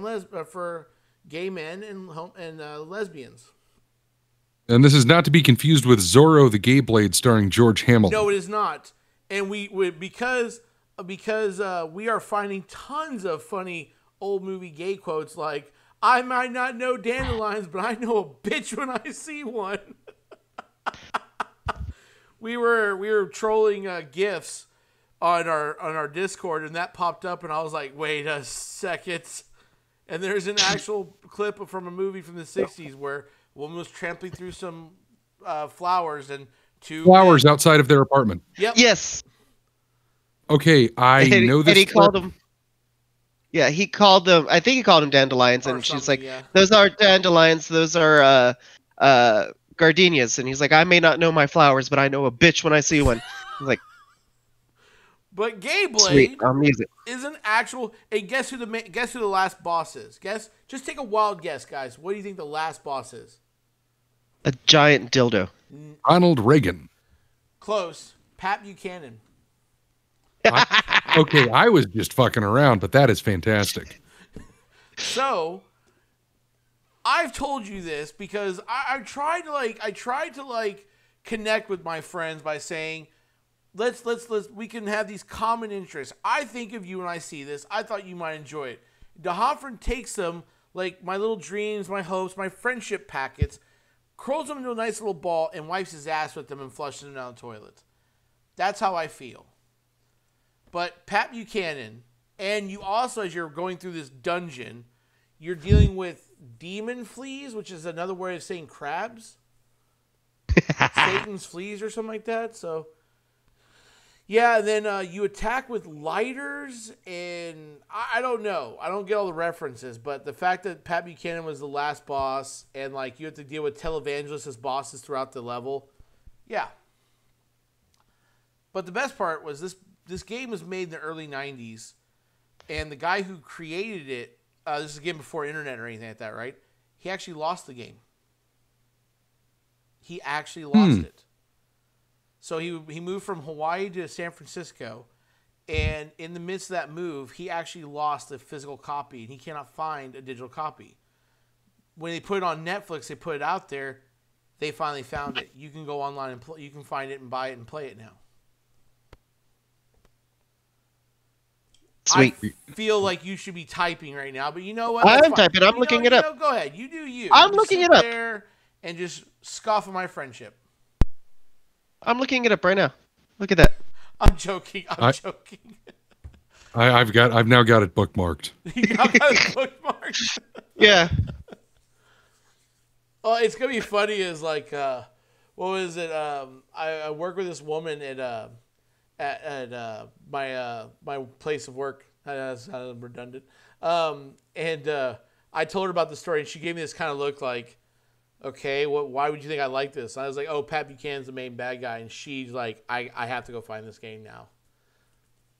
men and lesbians. And this is not to be confused with Zorro the Gay Blade starring George Hamilton. No, it is not. And because we are finding tons of funny old movie gay quotes like, I might not know dandelions, but I know a bitch when I see one. We were trolling GIFs on our Discord, and that popped up, and I was like, wait a second. And there's an actual clip from a movie from the 60s where a woman was trampling through some flowers, and 2 flowers outside of their apartment. Yep. Yes. Okay, I know this. And he called them. Yeah, he called them. I think he called them dandelions, and she's like, "Those aren't dandelions. Those are gardenias." And he's like, "I may not know my flowers, but I know a bitch when I see one." He's like, but Gay Blade music is an actual. And guess who the last boss is? Just take a wild guess, guys. What do you think the last boss is? A giant dildo. Ronald Reagan. Close. Pat Buchanan. Okay, I was just fucking around, but that is fantastic. So, I've told you this because I tried to connect with my friends by saying, let's we can have these common interests. I think of you when I see this. I thought you might enjoy it. DeHoffern takes them like my little dreams, my hopes, my friendship packets, curls them into a nice little ball, and wipes his ass with them and flushes them down the toilet. That's how I feel. But Pat Buchanan, and you also, as you're going through this dungeon, you're dealing with demon fleas, which is another way of saying crabs. Satan's fleas or something like that. So, yeah, and then you attack with lighters, and I don't know. I don't get all the references, but the fact that Pat Buchanan was the last boss, and like you have to deal with televangelists as bosses throughout the level, yeah. But the best part was this game was made in the early 90s, and the guy who created it, this is again before internet or anything like that, right? He actually lost the game. He actually lost it. So he moved from Hawaii to San Francisco, and in the midst of that move, he actually lost the physical copy, and he cannot find a digital copy. When they put it on Netflix, they put it out there, they finally found it. You can go online and you can find it and buy it and play it now. Sweet. I feel like you should be typing right now, but you know what? I'm typing. I'm looking it up. Go ahead. You do you. I'm looking it up. There and just scoff at my friendship. I'm looking it up right now. Look at that. I'm joking. I'm joking. I've now got it bookmarked. You got it bookmarked? Yeah. Oh, it's gonna be funny. Is like, what was it? I work with this woman at my place of work. That's redundant. And I told her about the story, and she gave me this kind of look like, okay, why would you think I like this? And I was like, oh, Pat Buchanan's the main bad guy. And she's like, I have to go find this game now.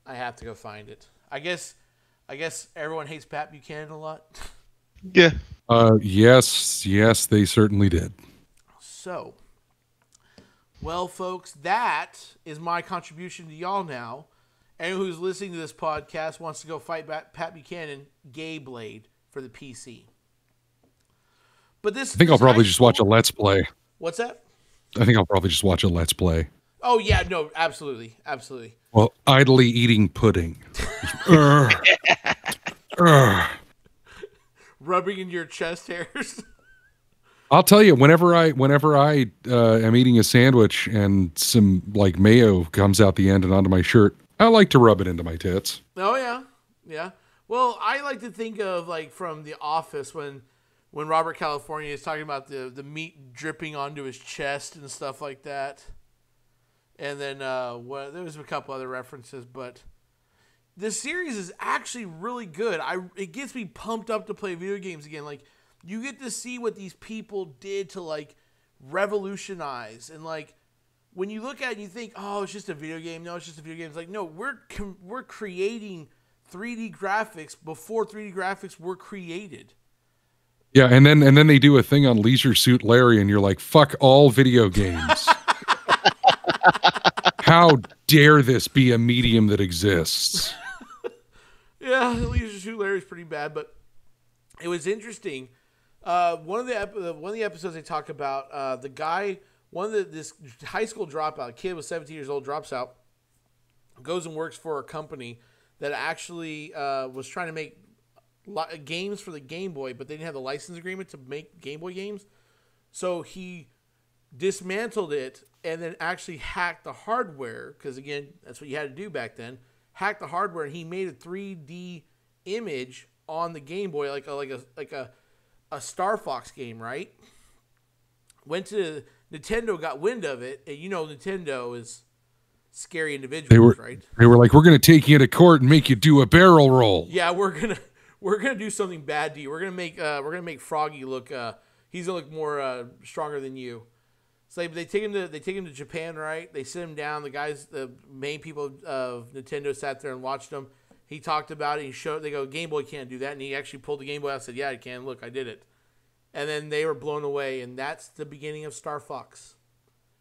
I have to go find it. I guess everyone hates Pat Buchanan a lot. Yeah. Yes, they certainly did. So, well, folks, that is my contribution to y'all now. Anyone who's listening to this podcast wants to go fight Pat Buchanan, Gay Blade for the PC. But I think I'll probably just watch a Let's Play. What's that? I think I'll probably just watch a Let's Play. Oh, yeah, no, absolutely. Well, idly eating pudding. rubbing into your chest hairs. I'll tell you, whenever I am eating a sandwich and some like mayo comes out the end and onto my shirt, I like to rub it into my tits. Oh yeah, yeah. Well, I like to think of like from The Office when Robert California is talking about the meat dripping onto his chest and stuff like that. And then there was a couple other references, but the series is actually really good. It gets me pumped up to play video games again. Like, you get to see what these people did to like revolutionize, and like when you look at it, you think, oh, it's just a video game. No, it's just a video game. It's like, no, we're creating 3D graphics before 3D graphics were created. Yeah, and then they do a thing on Leisure Suit Larry, and you're like, fuck all video games. How dare this be a medium that exists? Yeah, Leisure Suit Larry's pretty bad, but it was interesting. One of the episodes they talk about the guy, this high school dropout, a kid was 17 years old, drops out, goes and works for a company that actually was trying to make games for the Game Boy, but they didn't have the license agreement to make Game Boy games. So he dismantled it and then actually hacked the hardware, because again, that's what you had to do back then. Hacked the hardware, and he made a 3D image on the Game Boy, like a Star Fox game, right? Went to Nintendo, got wind of it, and you know Nintendo is scary individuals, right? They were like, we're gonna take you to court and make you do a barrel roll. Yeah, we're gonna do something bad to you. We're gonna make Froggy look he's gonna look more stronger than you. So they take him to Japan, right? They sit him down. The main people of Nintendo sat there and watched him. He talked about it. They go, Game Boy can't do that, and he actually pulled the Game Boy out and said, yeah, I can. Look, I did it. And then they were blown away, and that's the beginning of Star Fox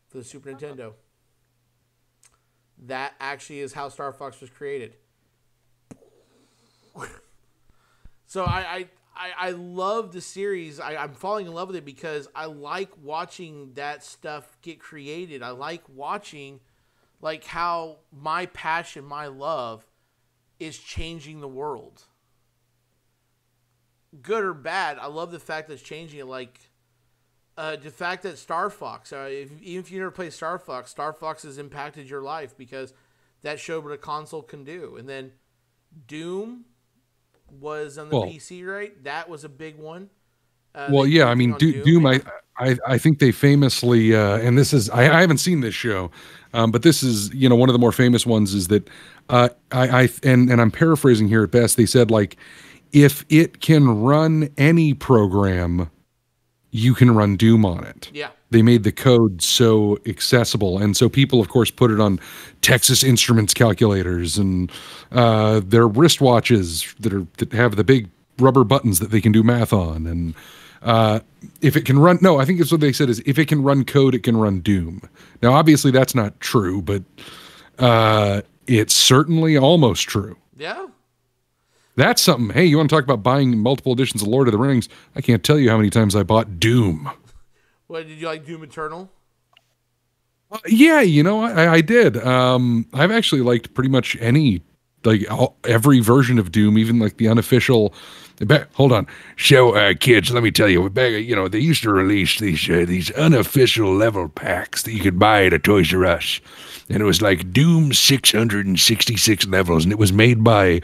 for the Super Nintendo. That actually is how Star Fox was created. So I love the series. I'm falling in love with it because I like watching that stuff get created. I like watching like how my passion, my love is changing the world. Good or bad, I love the fact that it's changing it. Like the fact that Star Fox, even if you never played Star Fox has impacted your life because that showed what a console can do. And then Doom was on the PC, right? That was a big one. Well, yeah, I mean, Doom. I think they famously, and this is I haven't seen this show, but this is one of the more famous ones is that and I'm paraphrasing here at best. They said like, if it can run any program, you can run Doom on it. Yeah. They made the code so accessible. And so people, of course, put it on Texas Instruments calculators and their wristwatches that have the big rubber buttons that they can do math on. And if it can run, I think that's what they said is if it can run code, it can run Doom. Now, obviously, that's not true, but it's certainly almost true. Yeah. That's something. Hey, you want to talk about buying multiple editions of Lord of the Rings? I can't tell you how many times I bought Doom. What, did you like Doom Eternal? Yeah, I did. I've actually liked pretty much every version of Doom, even like the unofficial. Hold on, kids. Let me tell you, they used to release these unofficial level packs that you could buy at a Toys R Us, and it was like Doom 666 levels, and it was made by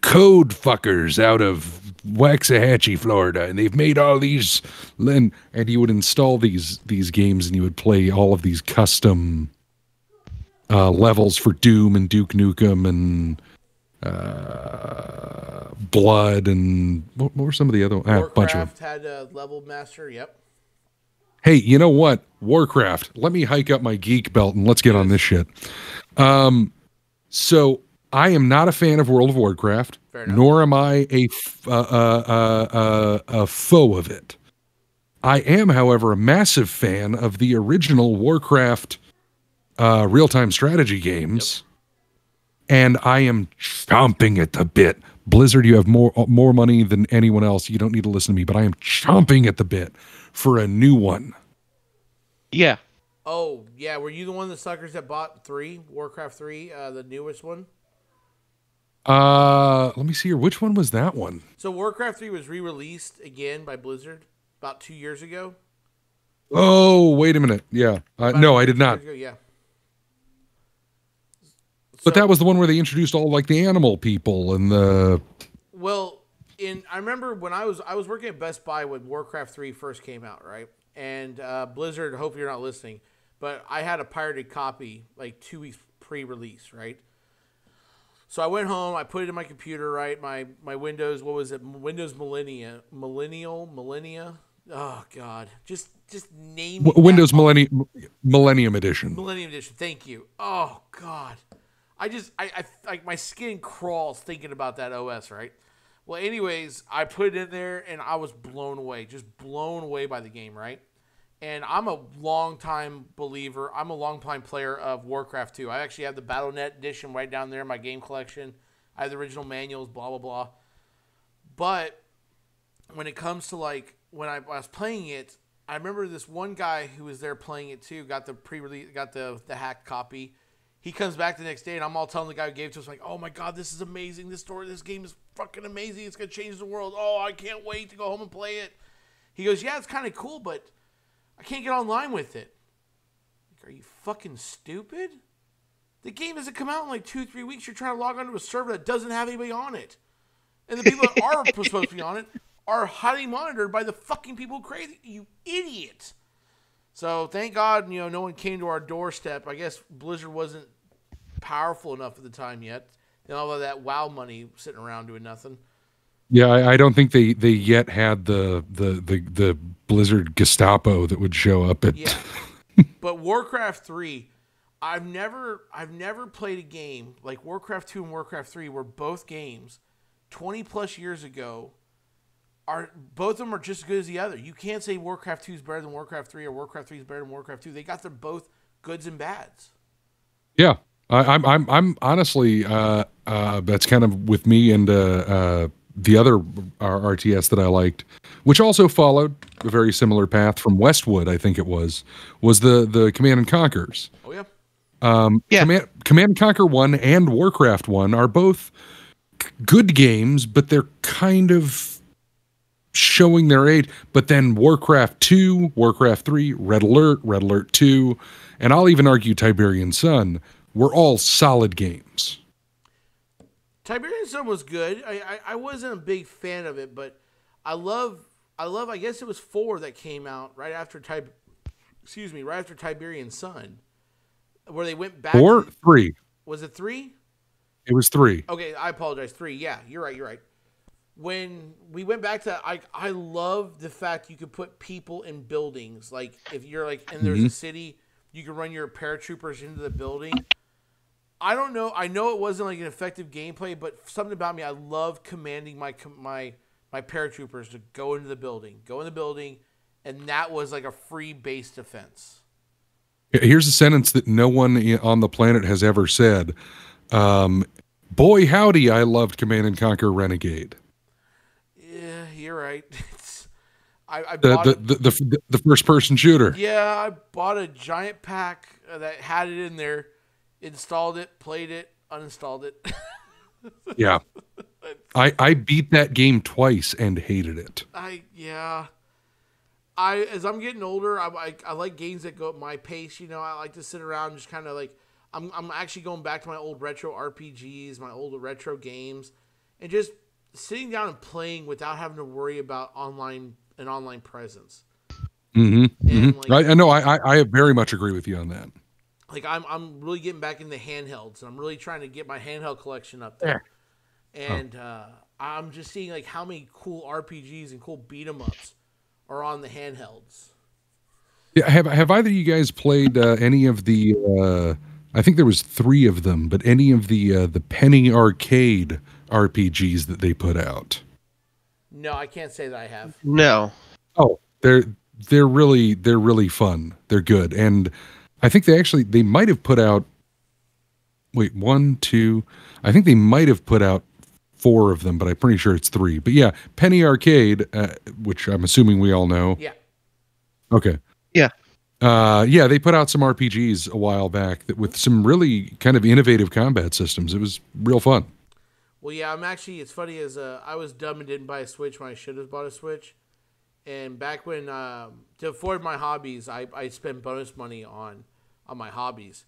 code fuckers out of Waxahachie, Florida, and they've made all these, and you would install these games, and you would play all of these custom levels for Doom and Duke Nukem and Blood and what were some of the other ones? Warcraft Bunch of them. had a level master. Yep. Hey, you know what? Warcraft. Let me hike up my geek belt and let's get on this shit. So I am not a fan of World of Warcraft, nor am I a foe of it. I am, however, a massive fan of the original Warcraft real-time strategy games, and I am chomping at the bit. Blizzard, you have more money than anyone else. You don't need to listen to me, but I am chomping at the bit for a new one. Yeah. Oh, yeah. Were you the one of the suckers that bought Warcraft 3, the newest one? Let me see here. Which one was that one? So Warcraft 3 was re-released again by Blizzard about 2 years ago. Oh, wait a minute. Yeah. No, I did not. Ago, yeah. But that was the one where they introduced all like the animal people and the. Well, I remember when I was working at Best Buy when Warcraft 3 first came out, right? And Blizzard, hope you're not listening, but I had a pirated copy like 2 weeks pre-release, right? So I went home, I put it in my computer, right? My Windows, what was it? Windows Millennia. Oh God, just name it. Windows Millennium Edition. Millennium Edition. Thank you. Oh God, I like my skin crawls thinking about that OS, right? Well, anyways, I put it in there and I was blown away, just blown away by the game, right? And I'm a long-time believer. I'm a long-time player of Warcraft 2. I actually have the Battle.net edition right down there in my game collection. I have the original manuals, blah, blah, blah. But when it comes to, like, when I was playing it, I remember this one guy who was there playing it too, got the pre-release, got the hacked copy. He comes back the next day, and I'm all telling the guy who gave it to us, like, oh, my God, this is amazing. This game is fucking amazing. It's going to change the world. Oh, I can't wait to go home and play it. He goes, yeah, it's kind of cool, but I can't get online with it. Like, are you fucking stupid? The game doesn't come out in like 2-3 weeks. You're trying to log onto a server that doesn't have anybody on it. And the people that are supposed to be on it are highly monitored by the fucking people who created it. You idiot. So thank God, no one came to our doorstep. I guess Blizzard wasn't powerful enough at the time yet. All of that WoW money sitting around doing nothing. Yeah, I don't think they yet had the Blizzard Gestapo that would show up at. Yeah. But Warcraft 3, I've never played a game like Warcraft 2 and Warcraft 3 where both games 20 plus years ago both of them are just as good as the other. You can't say Warcraft 2 is better than Warcraft 3 or Warcraft 3 is better than Warcraft 2. They got them both goods and bads. Yeah. I'm honestly that's kind of with me and the other RTS that I liked, which also followed a very similar path from Westwood, I think it was the Command and Conquers. Oh yeah. Yeah. Command and Conquer 1 and Warcraft 1 are both good games, but they're kind of showing their age. But then Warcraft 2, Warcraft 3, Red Alert 2, and I'll even argue Tiberian Sun were all solid games. Tiberian Sun was good. I wasn't a big fan of it, but I love. I guess it was 4 that came out right after Tiberian Sun, where they went back. 3. Was it 3? It was 3. Okay, I apologize. 3. Yeah, you're right. When we went back to, I love the fact you could put people in buildings. Like if you're like, and there's a city, you can run your paratroopers into the building. I don't know. I know it wasn't like an effective gameplay, but something about me, I love commanding my paratroopers to go in the building, and that was like a free base defense. Here's a sentence that no one on the planet has ever said. Boy, howdy, I loved Command and Conquer Renegade. Yeah, you're right. I bought the first person shooter. Yeah, I bought a giant pack that had it in there. Installed it, played it, uninstalled it. Yeah. I beat that game twice and hated it. As I'm getting older, I like games that go at my pace. I like to sit around and just kind of like, I'm actually going back to my old retro RPGs, my old retro games, and just sitting down and playing without having to worry about online presence. Mm-hmm. And like, I know. I very much agree with you on that. Like I'm really getting back into handhelds, and I'm really trying to get my handheld collection up there. Yeah. And I'm just seeing like how many cool RPGs and cool beat 'em ups are on the handhelds. Yeah, have either of you guys played any of the? I think there was 3 of them, but any of the Penny Arcade RPGs that they put out? No, I can't say that I have. No. Oh, they're really fun. They're good, and I think they might have put out. Wait, 1, 2. I think they might have put out 4 of them, but I'm pretty sure it's 3. But yeah, Penny Arcade, which I'm assuming we all know. Yeah. Okay. Yeah. Yeah, they put out some RPGs a while back with some really kind of innovative combat systems. It was real fun. Well, yeah, I'm actually. It's funny as I was dumb and didn't buy a Switch when I should have bought a Switch. And back when to afford my hobbies, I spent bonus money on my hobbies.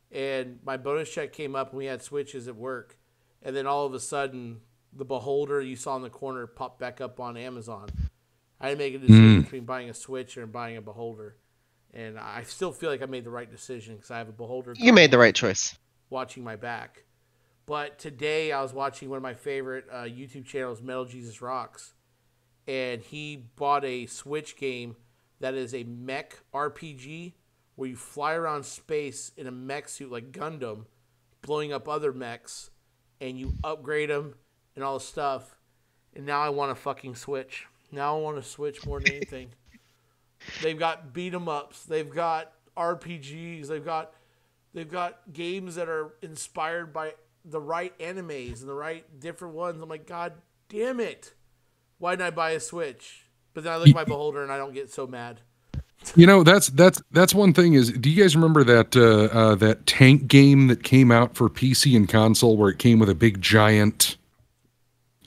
And my bonus check came up and we had Switches at work. And then all of a sudden, the Beholder you saw in the corner popped back up on Amazon. I had to make a decision between buying a Switch and buying a Beholder. And I still feel like I made the right decision because I have a Beholder. You made the right choice. Watching my back. But today I was watching one of my favorite YouTube channels, Metal Jesus Rocks. And he bought a Switch game that is a mech RPG where you fly around space in a mech suit like Gundam, blowing up other mechs, and you upgrade them and all this stuff. And now I want a fucking Switch. Now I want a Switch more than anything. They've got beat 'em ups. They've got RPGs. They've got games that are inspired by the right animes and the right different ones. I'm like, God damn it. Why didn't I buy a Switch? But then I look at my Beholder and I don't get so mad. You know, that's one thing is, do you guys remember that that tank game that came out for PC and console where it came with a big giant,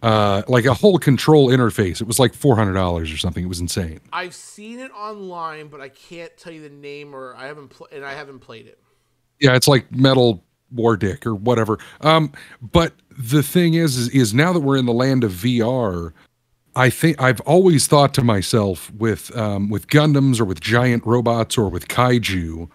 like a whole control interface? It was like $400 or something. It was insane. I've seen it online, but I can't tell you the name, or I haven't played it. Yeah, it's like Metal War Dick or whatever. But the thing is now that we're in the land of VR, I think I've always thought to myself with Gundams or with giant robots or with kaiju,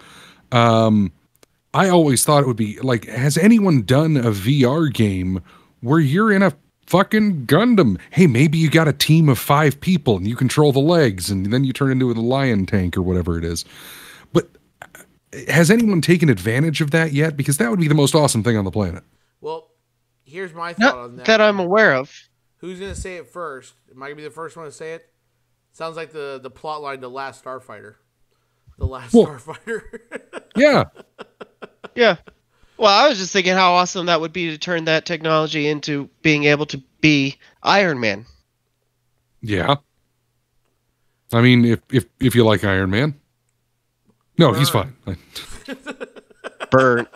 I always thought it would be like, has anyone done a VR game where you're in a fucking Gundam? Hey, maybe you got a team of 5 people and you control the legs and then you turn into a lion tank or whatever it is. But has anyone taken advantage of that yet? Because that would be the most awesome thing on the planet. Well, here's my thought on that. That I'm aware of. Who's going to say it first? Am I going to be the first one to say it? Sounds like the plot line to Last Starfighter. Starfighter. Yeah. Yeah. Well, I was just thinking how awesome that would be to turn that technology into being able to be Iron Man. Yeah. I mean, if you like Iron Man. No, he's fine.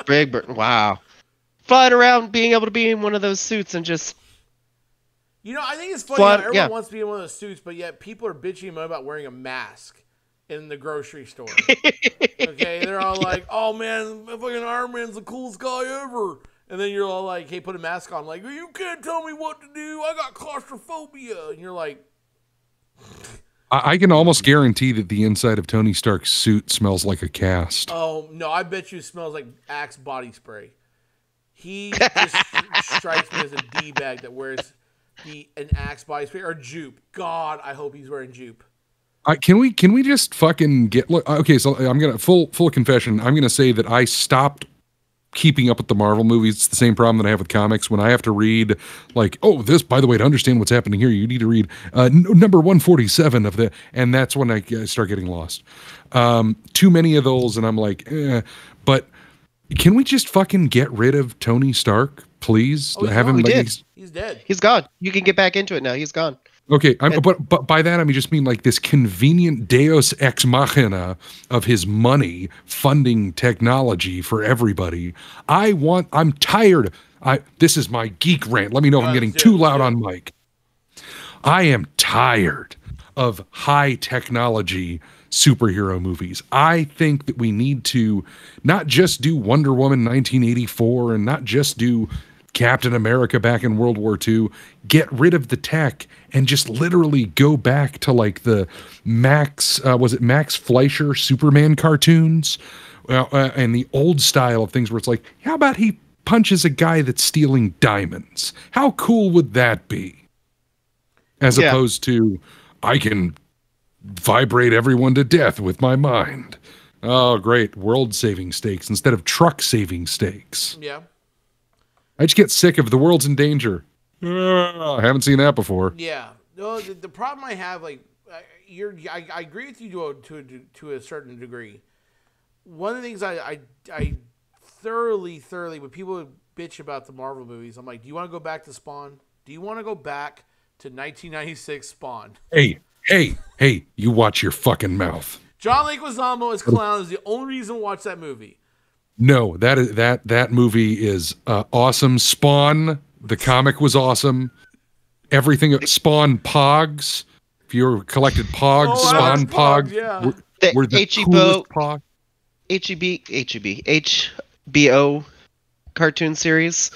Big burn. Wow. Flying around, being able to be in one of those suits and just... You know, I think it's funny how everyone wants to be in one of those suits, but yet people are bitching about wearing a mask in the grocery store. Okay, they're all like, "Oh man, fucking Iron Man's the coolest guy ever," and then you're all like, "Hey, put a mask on." Like, you can't tell me what to do. I got claustrophobia, and you're like, I can almost guarantee that the inside of Tony Stark's suit smells like a cast. Oh no, I bet you it smells like Axe body spray. He just strikes me as a D-bag that wears an Axe body spray or Jupe. God, I hope he's wearing Jupe. Can we just fucking look? Okay, so I'm gonna full confession. I'm gonna say that I stopped keeping up with the Marvel movies. It's the same problem that I have with comics. When I have to read, like, oh, this, by the way, to understand what's happening here, you need to read number 147 of the, and that's when I start getting lost. Too many of those, and I'm like, But can we just fucking get rid of Tony Stark, please? Have him. He's dead. He's gone. You can get back into it now. He's gone. Okay, but by that I just mean like this convenient Deus ex machina of his money funding technology for everybody. I'm tired. This is my geek rant. Let me know if I'm getting too loud on mic. I am tired of high technology superhero movies. I think that we need to not just do Wonder Woman 1984 and not just do Captain America back in World War II, get rid of the tech and just literally go back to like the Max Fleischer Superman cartoons and the old style of things where it's like, how about he punches a guy that's stealing diamonds? How cool would that be? As opposed to, I can vibrate everyone to death with my mind. Oh, great. World-saving stakes instead of truck-saving stakes. Yeah. I just get sick of the world's in danger. I haven't seen that before. Yeah. No, the problem I have, like, I agree with you to a certain degree. One of the things I thoroughly, when people bitch about the Marvel movies, I'm like, do you want to go back to Spawn? Do you want to go back to 1996 Spawn? Hey, you watch your fucking mouth. John Leguizamo as Clown is the only reason to watch that movie. No, that movie is awesome. Spawn The comic was awesome. Everything Spawn Pogs. If you collected Pogs, Spawn Pogs, yeah. were the coolest Pogs. HBO cartoon series.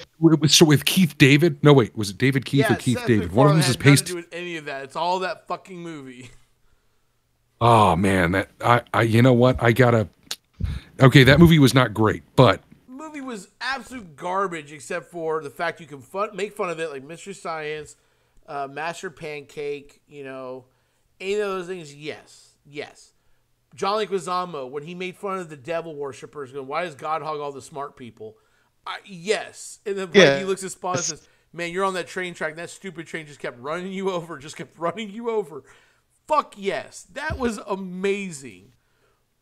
So with Keith David? No, wait. Was it David Keith or Keith Seth David? MacFarlane One of them is nothing to do with any of that. It's all that fucking movie. Oh man, that I you know what? I gotta. Okay, that movie was not great, but The movie was absolute garbage, except for the fact you can make fun of it, like Mystery Science, Master Pancake. You know, any of those things. Yes. John Leguizamo, when he made fun of the devil worshippers, going, "Why does God hog all the smart people?" Yes, and then he looks at Spawn and says, "Man, you're on that train track. And that stupid train just kept running you over. Fuck yes, that was amazing.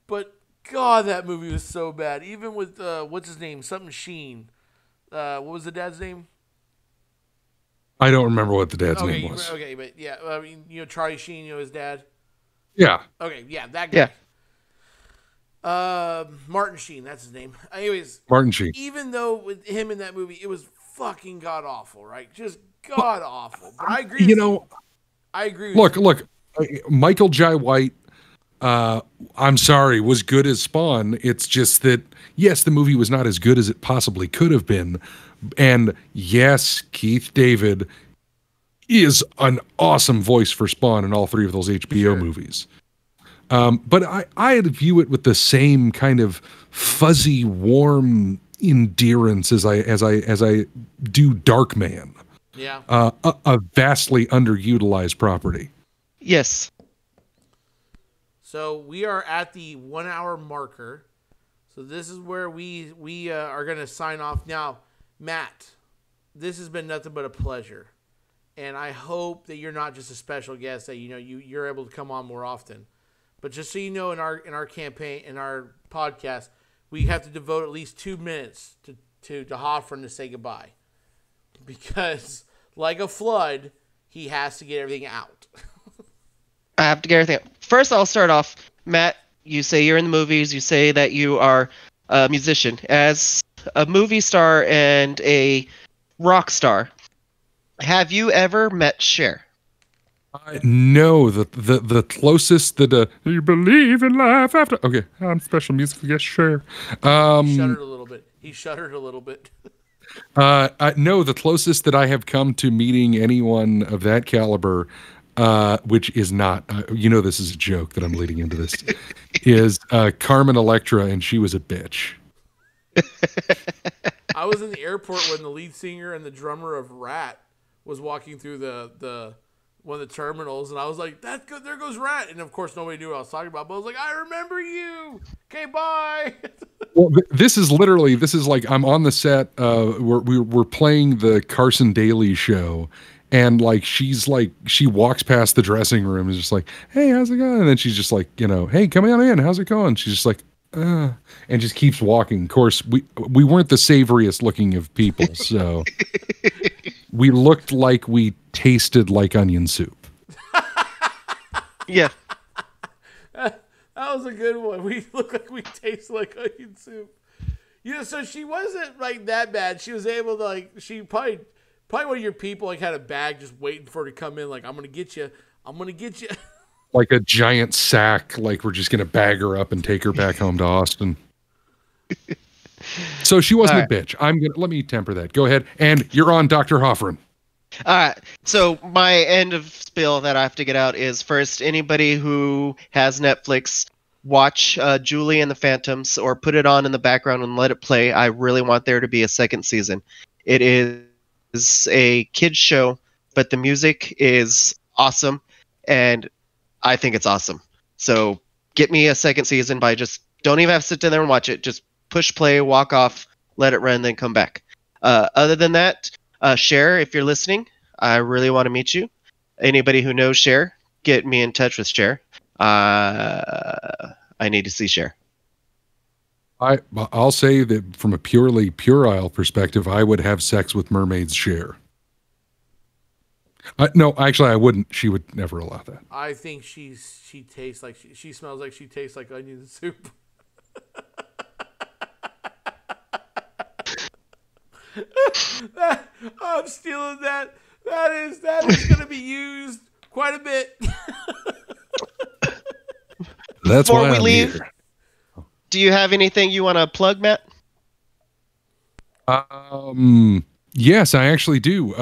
But God, that movie was so bad. Even with what's his name, something Sheen. What was the dad's name? I don't remember what the dad's name was. Okay, but yeah, I mean, you know, Charlie Sheen, you know his dad. Yeah. Okay, yeah, that guy. Yeah. Martin Sheen, that's his name. Anyways, Martin Sheen. Even though with him in that movie, it was fucking god awful, right? Just god awful. But I agree. I agree. Look, Michael Jai White. I'm sorry, was good as Spawn. It's just that yes, the movie was not as good as it possibly could have been, and yes, Keith David is an awesome voice for Spawn in all three of those HBO movies. But I view it with the same kind of fuzzy, warm endearance as I do Darkman. Yeah. A vastly underutilized property. Yes. So we are at the 1 hour marker. So this is where we are going to sign off. Now, Matt, this has been nothing but a pleasure. And I hope that you're not just a special guest, that you're able to come on more often. But just so you know, in our campaign, in our podcast, we have to devote at least 2 minutes to Hoffman to say goodbye. Because like a flood, he has to get everything out. I have to get everything out. First, I'll start off. Matt, you say you're in the movies. You say that you are a musician. As a movie star and a rock star, have you ever met Cher? No, the closest that you believe in life after. Okay, I'm special musical guest Cher. He shuddered a little bit. No, the closest that I have come to meeting anyone of that caliber, which is not, this is a joke that I'm leading into this, is Carmen Electra, and she was a bitch. I was in the airport when the lead singer and the drummer of Rat was walking through the one of the terminals, and I was like, "That's good. There goes Rat." And of course, nobody knew what I was talking about. But I was like, "I remember you. Okay, bye." Well, this is like I'm on the set. We're playing the Carson Daly show, and like she walks past the dressing room and is just like, "Hey, how's it going?" And then she's just like, "Hey, come on in. How's it going?" She's just like, and just keeps walking. Of course, we weren't the savoriest looking of people, so we looked like we tasted like onion soup. Yeah. That was a good one. We look like we taste like onion soup. So she wasn't like that bad. She was able to she probably one of your people had a bag just waiting for her to come in. Like, I'm gonna get you. Like a giant sack. Like we're just gonna bag her up and take her back home to Austin. So she wasn't a bitch. Let me temper that. Go ahead, and you're on, Dr. Hoffman. All right. So my end of spiel that I have to get out is first, anybody who has Netflix, watch Julie and the Phantoms, or put it on in the background and let it play. I really want there to be a second season. It is a kids show, but the music is awesome, and I think it's awesome. So get me a second season by just don't even have to sit down there and watch it. Just push play, walk off, let it run, then come back. Other than that, Cher, if you're listening, I really want to meet you. Anybody who knows Cher, get me in touch with Cher. I need to see Cher. I'll say that from a purely puerile perspective, I would have sex with mermaids Cher. No, actually, I wouldn't. She would never allow that. I think she tastes like she smells like she tastes like onion soup. I'm stealing that. That is going to be used quite a bit. That's Before why we I'm leave, here. do you have anything you want to plug, Matt? Yes, I actually do.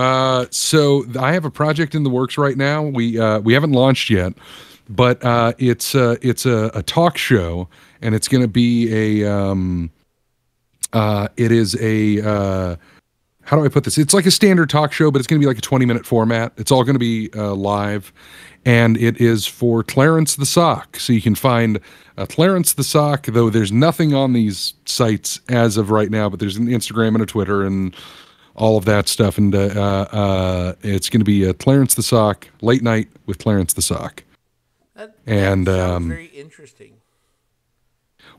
So I have a project in the works right now. We haven't launched yet, but it's a talk show, and it's going to be it is a how do I put this? It's like a standard talk show, but it's going to be like a 20-minute format. It's all going to be live, and it is for Clarence the Sock. So you can find Clarence the Sock, though there's nothing on these sites as of right now, but there's an Instagram and a Twitter and all of that stuff. And it's going to be Clarence the Sock, late night with Clarence the Sock. That and sounds very interesting.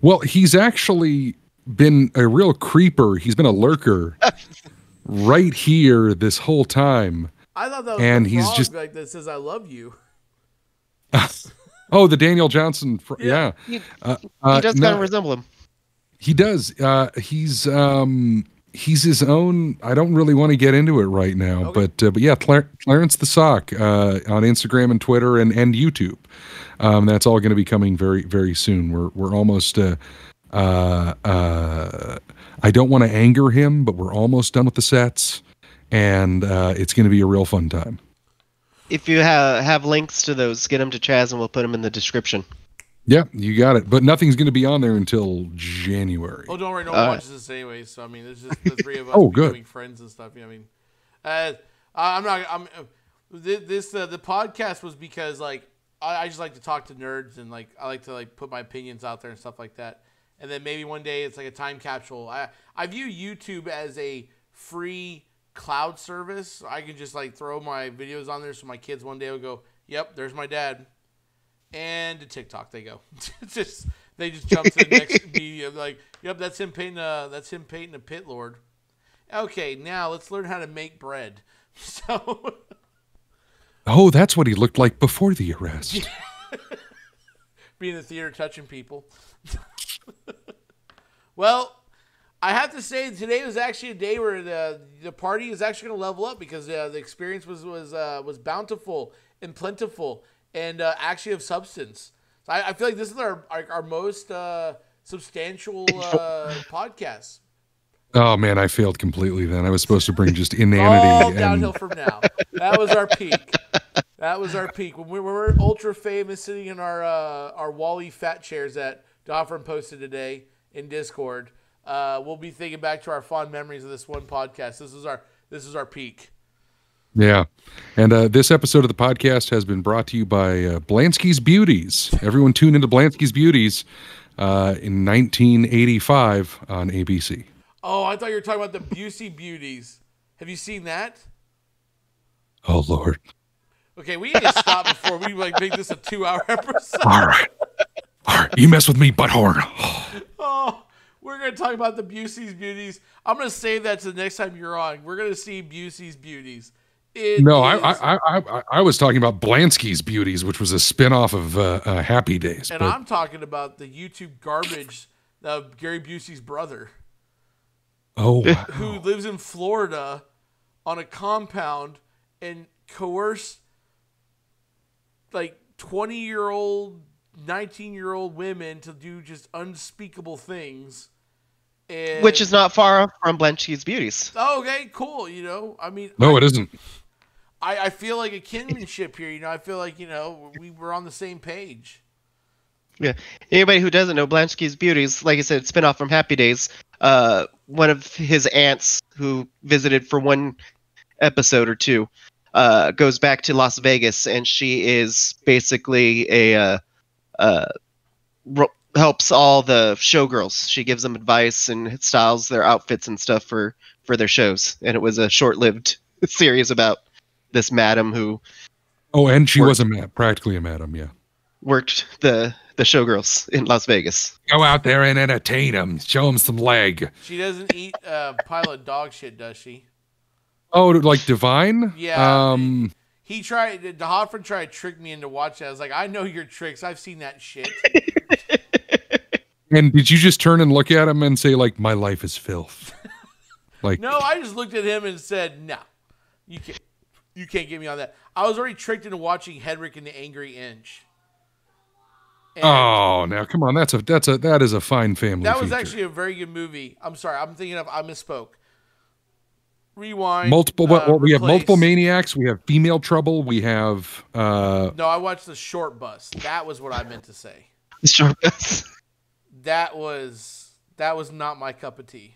Well, he's actually been a real creeper. He's been a lurker right here this whole time. I thought that was and the he's frog, just like that says "I love you." Oh, the Daniel Johnson. Yeah. He does kind of resemble him. He does. He's his own. I don't really want to get into it right now, Okay. but yeah, Clarence the Sock on Instagram and Twitter and YouTube. That's all going to be coming very, very soon. We're almost. I don't want to anger him, but we're almost done with the sets, and it's going to be a real fun time. If you have links to those, get them to Chaz, and we'll put them in the description. Yeah, you got it. But nothing's going to be on there until January. Oh, don't worry, no one watches this anyway. So I mean, it's just the three of us becoming friends and stuff. I mean, I'm not. The podcast was because like I just like to talk to nerds and like I like to like put my opinions out there and stuff like that. And then maybe one day it's like a time capsule. I view YouTube as a free cloud service. I can just like throw my videos on there so my kids one day will go, "Yep, there's my dad." And to TikTok they go. They just jump to the next media like, "Yep, that's him painting a pit lord." Okay, now let's learn how to make bread. So Oh, that's what he looked like before the arrest. be in the theater touching people. Well, I have to say today was actually a day where the party is actually going to level up because the experience was bountiful and plentiful and actually of substance. So I feel like this is our most substantial podcast. Oh man, I failed completely. Then I was supposed to bring just inanity. All downhill from now. That was our peak. That was our peak when we were ultra famous, sitting in our Wally fat chairs that Doffrin posted today in Discord. We'll be thinking back to our fond memories of this one podcast. This is our peak. Yeah, and this episode of the podcast has been brought to you by Blansky's Beauties. Everyone tune into Blansky's Beauties in 1985 on ABC. Oh, I thought you were talking about the Busey Beauties. Have you seen that? Oh Lord. Okay, we need to stop before we like make this a 2-hour episode. All right, you mess with me, butthorn. Oh, we're gonna talk about the Busey's Beauties. I'm gonna save that to the next time you're on. We're gonna see Busey's Beauties. I was talking about Blansky's Beauties, which was a spinoff of Happy Days. And I'm talking about the YouTube garbage of Gary Busey's brother. Oh, wow. Who lives in Florida on a compound and coerced like 20-year-old, 19-year-old women to do just unspeakable things. And Which is not far from Blansky's Beauties. Oh, okay, cool. I mean, no, it isn't. I feel like a kinship here. I feel like we were on the same page. Yeah. Anybody who doesn't know Blansky's Beauties, like I said, spin-off from Happy Days. One of his aunts who visited for one episode or two goes back to Las Vegas, and she is basically helps all the showgirls. She gives them advice and styles their outfits and stuff for their shows. And it was a short-lived series about this madam who... Oh, and she was practically a madam, yeah. Worked the showgirls in Las Vegas. Go out there and entertain them. Show them some leg. She doesn't eat a pile of dog shit, does she? Oh, like Divine? Yeah. Hoffman tried to trick me into watching. I was like, I know your tricks. I've seen that shit. And did you just turn and look at him and say, like, my life is filth? Like, no, I just looked at him and said, "No, you can't get me on that." I was already tricked into watching Hedrick and the Angry Inch. And now come on, that is a fine family. That was feature. Actually a very good movie. I'm sorry, I misspoke. Rewind. Multiple. We have multiple maniacs. We have female trouble. We have. No, I watched The Short Bus. That was what I meant to say. The Short Bus. That was not my cup of tea.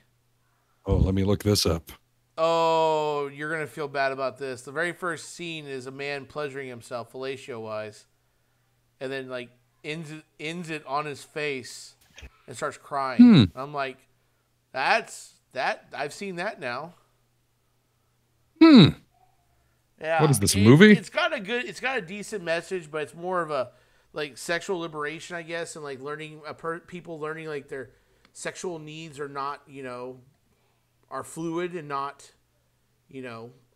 Oh, let me look this up. Oh, you're gonna feel bad about this. The very first scene is a man pleasuring himself, fellatio-wise, and then like ends it on his face and starts crying. I'm like, that's that. I've seen that now. Yeah. What is this, a movie? It's got a decent message, but it's more of a like sexual liberation, I guess, and like learning people learning like their sexual needs are not, are fluid and not,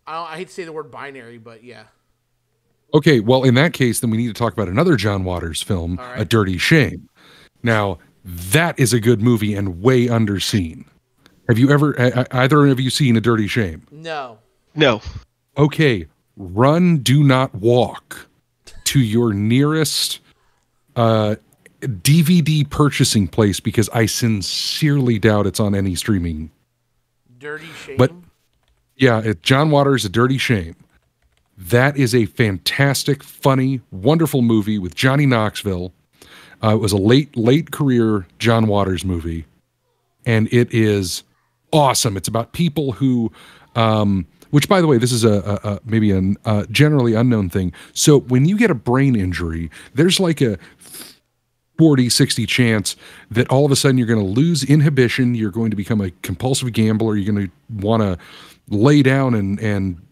I hate to say the word binary, but yeah. Okay, well, in that case, then we need to talk about another John Waters film, right. A Dirty Shame. Now, that is a good movie and way underseen. Have you ever, either of you seen A Dirty Shame? No. Okay, run, do not walk to your nearest DVD purchasing place, because I sincerely doubt it's on any streaming. Dirty Shame? But, yeah, John Waters' A Dirty Shame. That is a fantastic, funny, wonderful movie with Johnny Knoxville. It was a late career John Waters movie, and it is awesome. It's about people who, which, by the way, this is maybe a generally unknown thing. So when you get a brain injury, there's like a 40-60 chance that all of a sudden you're going to lose inhibition. You're going to become a compulsive gambler. You're going to want to lay down and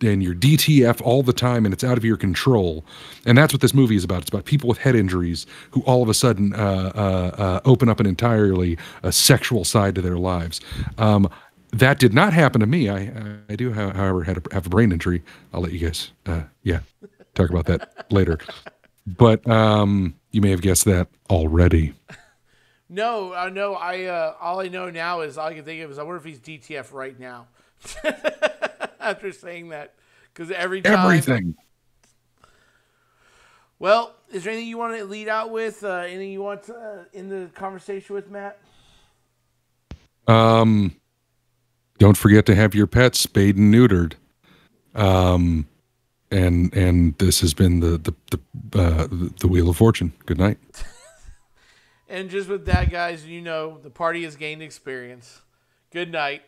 you're DTF all the time, and it's out of your control. And that's what this movie is about. It's about people with head injuries who all of a sudden open up an entirely sexual side to their lives. That did not happen to me. I do, however, have a brain injury. I'll let you guys, talk about that later. But you may have guessed that already. No, I know. All I know now is all I can think of is I wonder if he's DTF right now. After saying that, because everything. Well, is there anything you want to lead out with? Anything you want to end the conversation with, Matt? Don't forget to have your pets spayed and neutered. And this has been the Wheel of Fortune. Good night. And just with that, guys, the party has gained experience. Good night.